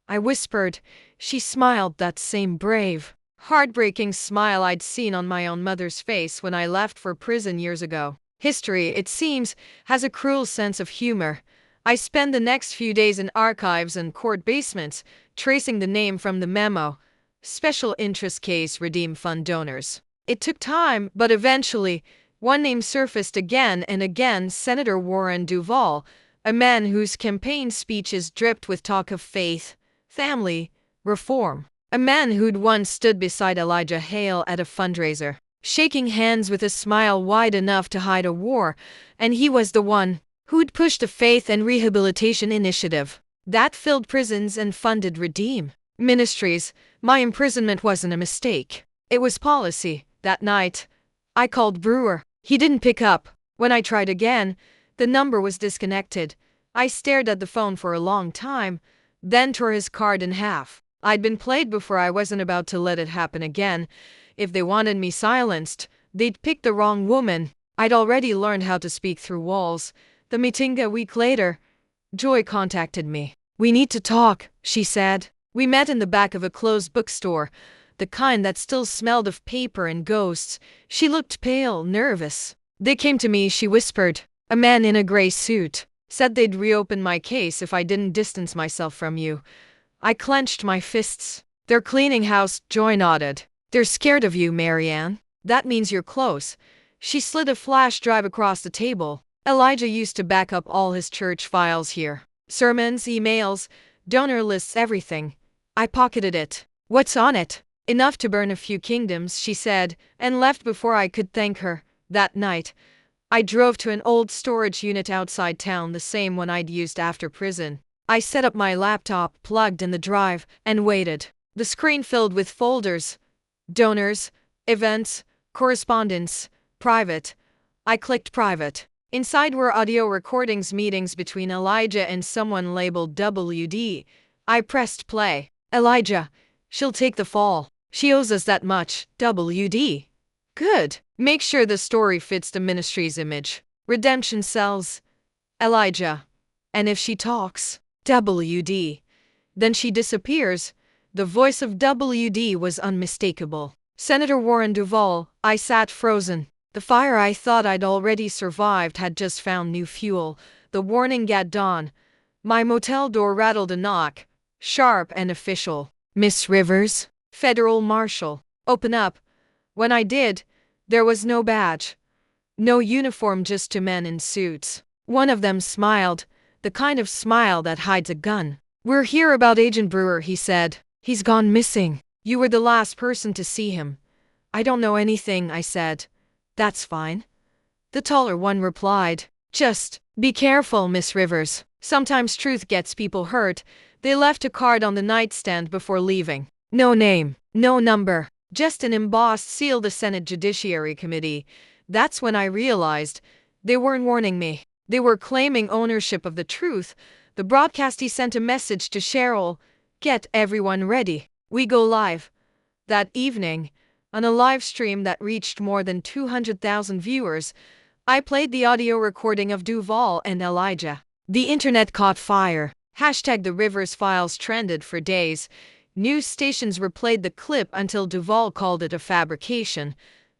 I whispered. She smiled, that same brave, heartbreaking smile I'd seen on my own mother's face when I left for prison years ago. History, it seems, has a cruel sense of humor. I spent the next few days in archives and court basements, tracing the name from the memo. Special Interest Case, Redeem Fund donors. It took time, but eventually, one name surfaced again and again: Senator Warren Duval, a man whose campaign speeches dripped with talk of faith, family, reform. A man who'd once stood beside Elijah Hale at a fundraiser, shaking hands with a smile wide enough to hide a war, and he was the one who'd pushed a faith and rehabilitation initiative that filled prisons and funded Redeem Ministries. My imprisonment wasn't a mistake. It was policy. That night, I called Brewer. He didn't pick up. When I tried again, the number was disconnected. I stared at the phone for a long time, then tore his card in half. I'd been played before. I wasn't about to let it happen again. If they wanted me silenced, they'd pick the wrong woman. I'd already learned how to speak through walls. The meeting a week later, Joy contacted me. "We need to talk," she said. We met in the back of a closed bookstore, the kind that still smelled of paper and ghosts. She looked pale, nervous. "They came to me," she whispered. "A man in a gray suit. Said they'd reopen my case if I didn't distance myself from you." I clenched my fists. "They're cleaning house," Joy nodded. "They're scared of you, Marianne. That means you're close." She slid a flash drive across the table. "Elijah used to back up all his church files here. Sermons, emails, donor lists, everything. I pocketed it." "What's on it?" "Enough to burn a few kingdoms," she said, and left before I could thank her. That night, I drove to an old storage unit outside town, the same one I'd used after prison. I set up my laptop, plugged in the drive, and waited. The screen filled with folders. Donors, events, correspondence, private. I clicked private. Inside were audio recordings, meetings between Elijah and someone labeled WD. I pressed play. "Elijah, she'll take the fall. She owes us that much. WD. Good. Make sure the story fits the ministry's image. Redemption sells. Elijah. And if she talks, WD. Then she disappears." The voice of WD was unmistakable. "Senator Warren Duvall." I sat frozen. The fire I thought I'd already survived had just found new fuel. The warning gat dawn. My motel door rattled a knock, sharp and official. "Miss Rivers, Federal Marshal." "Open up." When I did, there was no badge, no uniform, just two men in suits. One of them smiled, the kind of smile that hides a gun. "We're here about Agent Brewer," he said. "He's gone missing. You were the last person to see him." "I don't know anything," I said. "That's fine," the taller one replied. "Just be careful, Miss Rivers. Sometimes truth gets people hurt." They left a card on the nightstand before leaving. No name, no number, just an embossed seal, "The Senate Judiciary Committee." That's when I realized they weren't warning me. They were claiming ownership of the truth. The broadcastee sent a message to Cheryl: "Get everyone ready. We go live." That evening, on a live stream that reached more than 200,000 viewers, I played the audio recording of Duvall and Elijah. The internet caught fire. #The Rivers Files trended for days. News stations replayed the clip until Duvall called it a fabrication.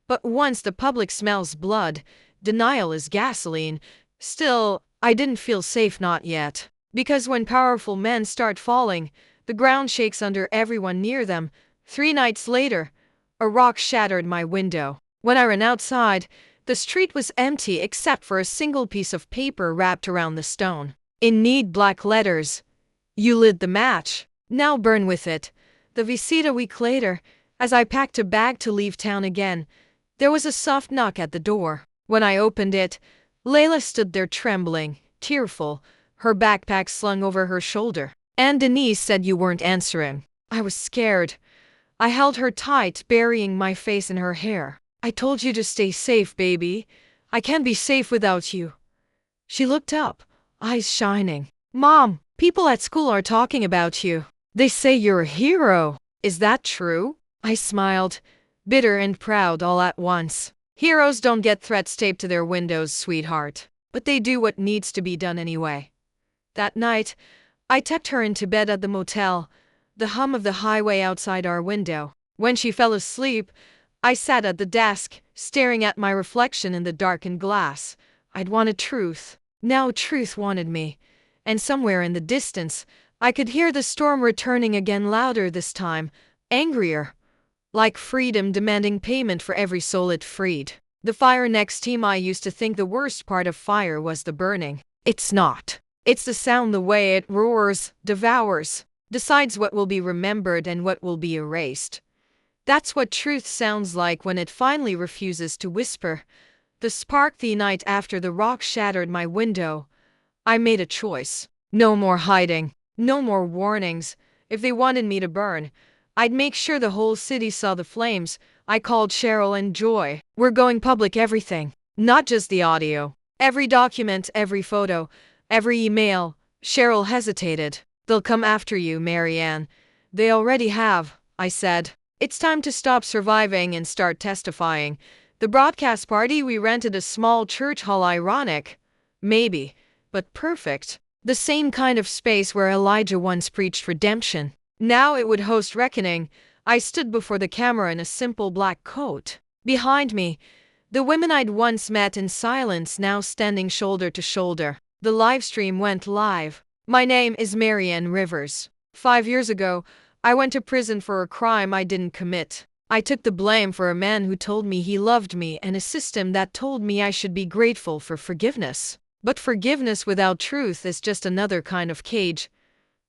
But once the public smells blood, denial is gasoline. Still, I didn't feel safe, not yet. Because when powerful men start falling, the ground shakes under everyone near them. 3 nights later, a rock shattered my window. When I ran outside, the street was empty except for a single piece of paper wrapped around the stone. In neat black letters: "You lit the match. Now burn with it." The visita. A week later, as I packed a bag to leave town again, there was a soft knock at the door. When I opened it, Layla stood there trembling, tearful, her backpack slung over her shoulder. "And Denise said you weren't answering." I was scared. I held her tight, burying my face in her hair. "I told you to stay safe, baby. I can't be safe without you." She looked up, eyes shining. "Mom, people at school are talking about you. They say you're a hero. Is that true?" I smiled, bitter and proud all at once. "Heroes don't get threats taped to their windows, sweetheart. But they do what needs to be done anyway." That night, I tucked her into bed at the motel, the hum of the highway outside our window. When she fell asleep, I sat at the desk, staring at my reflection in the darkened glass. I'd wanted truth. Now truth wanted me. And somewhere in the distance, I could hear the storm returning again, louder this time, angrier. Like freedom demanding payment for every soul it freed. The fire next team. I used to think the worst part of fire was the burning. It's not. It's the sound, the way it roars, devours. decides what will be remembered and what will be erased. That's what truth sounds like when it finally refuses to whisper. The spark the night after the rock shattered my window. I made a choice. No more hiding. No more warnings. If they wanted me to burn, I'd make sure the whole city saw the flames. I called Cheryl and Joy. We're going public everything. Not just the audio. Every document, every photo, every email. Cheryl hesitated. They'll come after you, Marianne. They already have, I said. It's time to stop surviving and start testifying. The broadcast party, we rented a small church hall. Ironic. Maybe. But perfect. The same kind of space where Elijah once preached redemption. Now it would host reckoning. I stood before the camera in a simple black coat. Behind me, the women I'd once met in silence now standing shoulder to shoulder. The live stream went live. My name is Marianne Rivers. 5 years ago, I went to prison for a crime I didn't commit. I took the blame for a man who told me he loved me and a system that told me I should be grateful for forgiveness. But forgiveness without truth is just another kind of cage.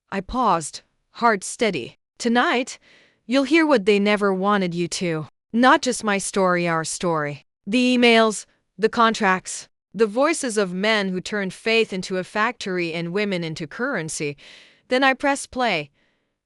I paused, heart steady. Tonight, you'll hear what they never wanted you to. Not just my story, our story. The emails, the contracts, the voices of men who turned faith into a factory and women into currency. Then I pressed play.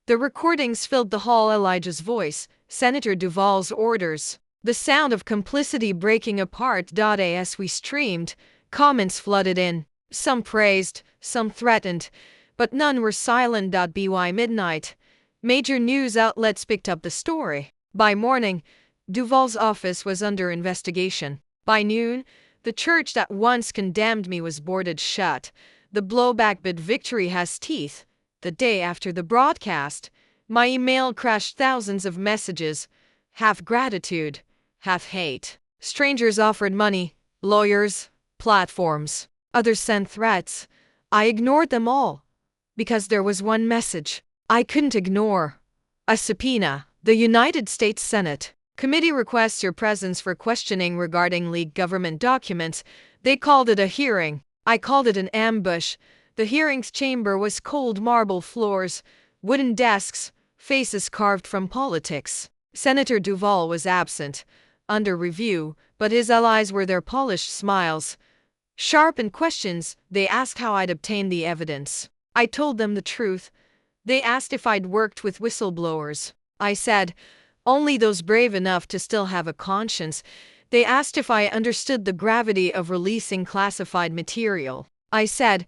The recordings filled the hall. Elijah's voice, Senator Duvall's orders, the sound of complicity breaking apart. As we streamed, comments flooded in. Some praised, some threatened, but none were silent. By midnight, major news outlets picked up the story. By morning, Duvall's office was under investigation. By noon, the church that once condemned me was boarded shut. The blowback, but victory has teeth. The day after the broadcast, my email crashed. Thousands of messages, half gratitude, half hate. Strangers offered money, lawyers, platforms. Others sent threats. I ignored them all, because there was one message I couldn't ignore. A subpoena. The United States Senate Committee requests your presence for questioning regarding leaked government documents. They called it a hearing. I called it an ambush. The hearings chamber was cold marble floors, wooden desks, faces carved from politics. Senator Duvall was absent, under review, but his allies were there. Polished smiles, sharpened questions. They asked how I'd obtained the evidence. I told them the truth. They asked if I'd worked with whistleblowers. I said, only those brave enough to still have a conscience. They asked if I understood the gravity of releasing classified material. I said,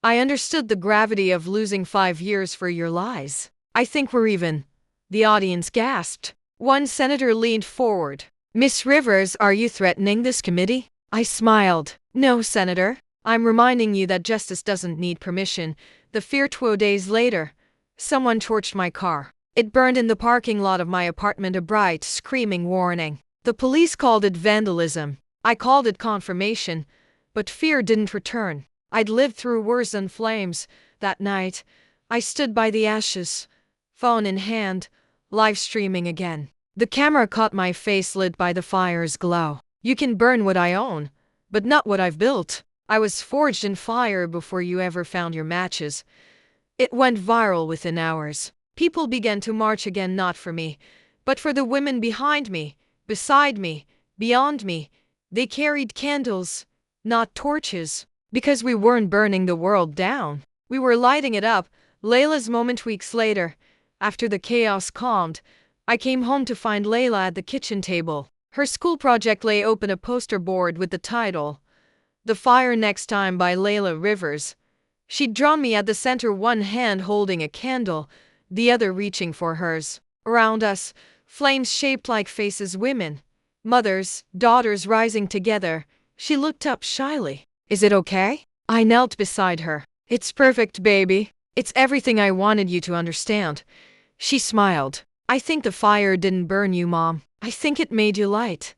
I understood the gravity of losing 5 years for your lies. I think we're even. The audience gasped. One senator leaned forward. Miss Rivers, are you threatening this committee? I smiled. No, Senator. I'm reminding you that justice doesn't need permission. The fear. 2 days later, someone torched my car. It burned in the parking lot of my apartment, a bright, screaming warning. The police called it vandalism. I called it confirmation, but fear didn't return. I'd lived through worse than flames. That night, I stood by the ashes, phone in hand, live streaming again. The camera caught my face lit by the fire's glow. You can burn what I own, but not what I've built. I was forged in fire before you ever found your matches. It went viral within hours. People began to march again, not for me, but for the women behind me, beside me, beyond me. They carried candles, not torches, because we weren't burning the world down. We were lighting it up. Layla's moment. Weeks later, after the chaos calmed, I came home to find Layla at the kitchen table. Her school project lay open, a poster board with the title, The Fire Next Time by Layla Rivers. She'd drawn me at the center, one hand holding a candle, the other reaching for hers. Around us, flames shaped like faces, women, mothers, daughters rising together. She looked up shyly. Is it okay? I knelt beside her. It's perfect, baby. It's everything I wanted you to understand. She smiled. I think the fire didn't burn you, Mom. I think it made you light.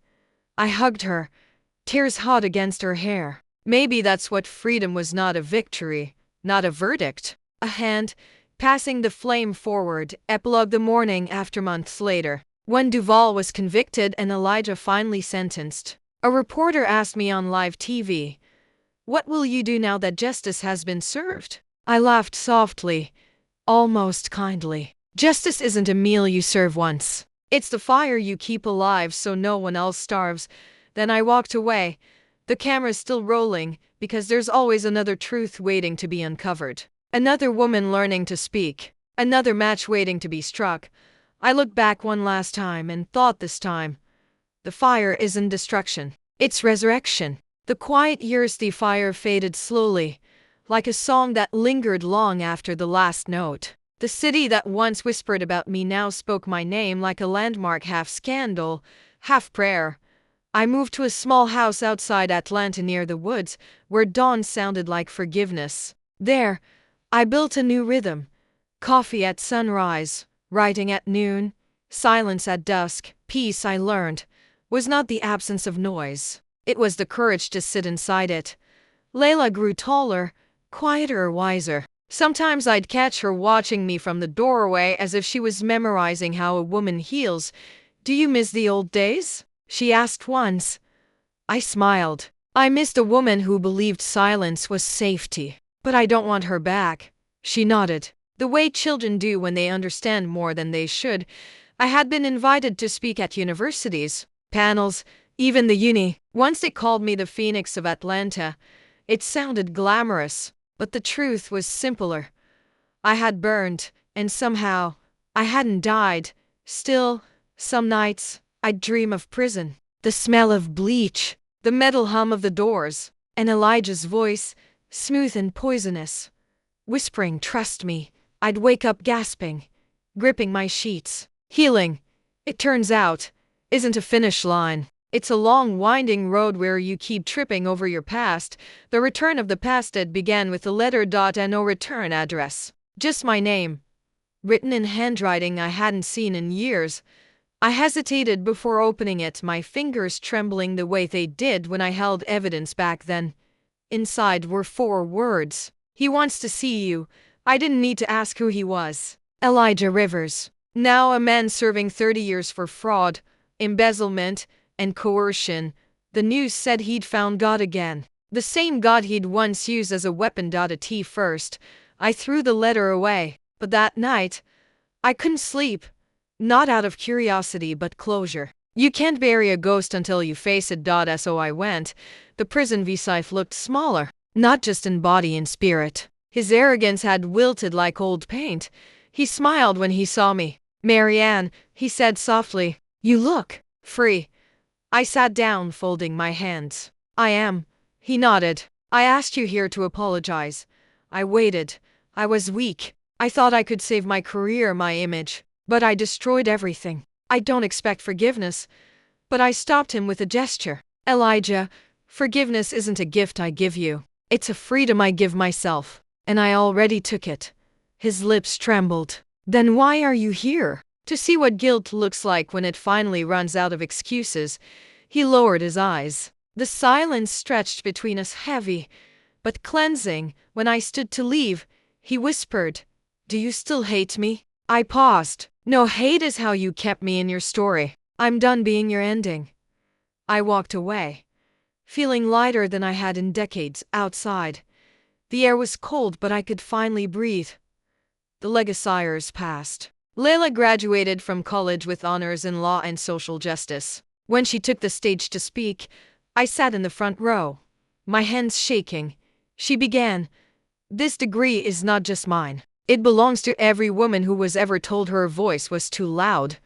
I hugged her, tears hot against her hair. Maybe that's what freedom was, not a victory, not a verdict. A hand, passing the flame forward. Epilogue. The morning after, months later, when Duvall was convicted and Elijah finally sentenced, a reporter asked me on live TV, what will you do now that justice has been served? I laughed softly. almost kindly. Justice isn't a meal you serve once. It's the fire you keep alive so no one else starves. Then I walked away. The camera's still rolling because there's always another truth waiting to be uncovered. Another woman learning to speak. Another match waiting to be struck. I looked back one last time and thought this time, the fire isn't destruction. It's resurrection. The quiet years the fire faded slowly, like a song that lingered long after the last note. The city that once whispered about me now spoke my name like a landmark, half scandal, half prayer. I moved to a small house outside Atlanta near the woods, where dawn sounded like forgiveness. There, I built a new rhythm. Coffee at sunrise, writing at noon, silence at dusk. Peace, I learned, was not the absence of noise. It was the courage to sit inside it. Layla grew taller, quieter, wiser. Sometimes I'd catch her watching me from the doorway as if she was memorizing how a woman heals. "Do you miss the old days?" she asked once. I smiled. I missed a woman who believed silence was safety. "But I don't want her back." She nodded. The way children do when they understand more than they should. I had been invited to speak at universities, panels, even the uni. Once they called me the Phoenix of Atlanta. It sounded glamorous, but the truth was simpler. I had burned, and somehow, I hadn't died. Still, some nights, I'd dream of prison. The smell of bleach, the metal hum of the doors, and Elijah's voice, smooth and poisonous, whispering, "Trust me." I'd wake up gasping, gripping my sheets. Healing, it turns out, isn't a finish line. It's a long, winding road where you keep tripping over your past. The return of the past that began with a letter and no return address. Just my name, written in handwriting I hadn't seen in years. I hesitated before opening it, my fingers trembling the way they did when I held evidence back then. Inside were 4 words. "He wants to see you." I didn't need to ask who he was. Elijah Rivers. Now a man serving 30 years for fraud, embezzlement, and coercion. The news said he'd found God again. The same God he'd once used as a weapon. At first, I threw the letter away. But that night, I couldn't sleep. Not out of curiosity but closure. You can't bury a ghost until you face it. So I went. The prison Visif looked smaller, not just in body and spirit. His arrogance had wilted like old paint. He smiled when he saw me. "Marianne," he said softly, "you look free." I sat down, folding my hands. "I am." He nodded. "I asked you here to apologize." I waited. I was weak. I thought I could save my career, my image. But I destroyed everything. "I don't expect forgiveness." But I stopped him with a gesture. "Elijah, forgiveness isn't a gift I give you. It's a freedom I give myself. And I already took it." His lips trembled. "Then why are you here?" "To see what guilt looks like when it finally runs out of excuses." He lowered his eyes. The silence stretched between us, heavy, but cleansing. When I stood to leave, he whispered, "Do you still hate me?" I paused. "No, hate is how you kept me in your story. I'm done being your ending." I walked away, feeling lighter than I had in decades. Outside, the air was cold, but I could finally breathe. The legacies passed. Layla graduated from college with honors in law and social justice. When she took the stage to speak, I sat in the front row, my hands shaking. She began, "This degree is not just mine. It belongs to every woman who was ever told her voice was too loud,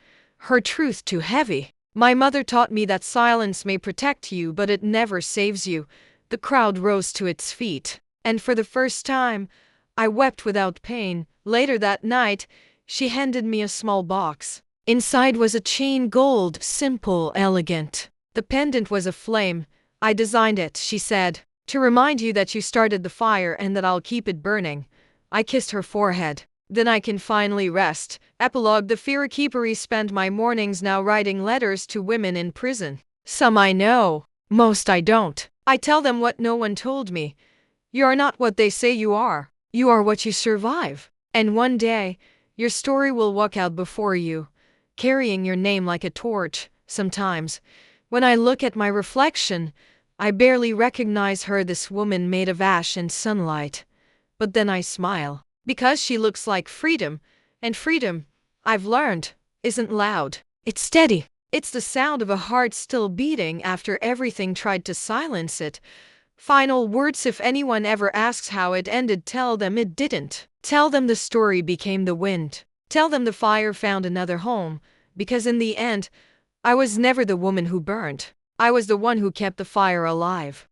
her truth too heavy. My mother taught me that silence may protect you, but it never saves you." The crowd rose to its feet. And for the first time, I wept without pain. Later that night, she handed me a small box. Inside was a chain, gold, simple, elegant. The pendant was a flame. "I designed it," she said, "to remind you that you started the fire and that I'll keep it burning." I kissed her forehead. "Then I can finally rest." Epilogue: the Firakeeperi spend my mornings now writing letters to women in prison. Some I know, most I don't. I tell them what no one told me. You are not what they say you are. You are what you survive. And one day, your story will walk out before you, carrying your name like a torch. Sometimes, when I look at my reflection, I barely recognize her, this woman made of ash and sunlight. But then I smile. Because she looks like freedom, and freedom, I've learned, isn't loud. It's steady. It's the sound of a heart still beating after everything tried to silence it. Final words: if anyone ever asks how it ended, tell them it didn't. Tell them the story became the wind. Tell them the fire found another home, because in the end, I was never the woman who burned. I was the one who kept the fire alive.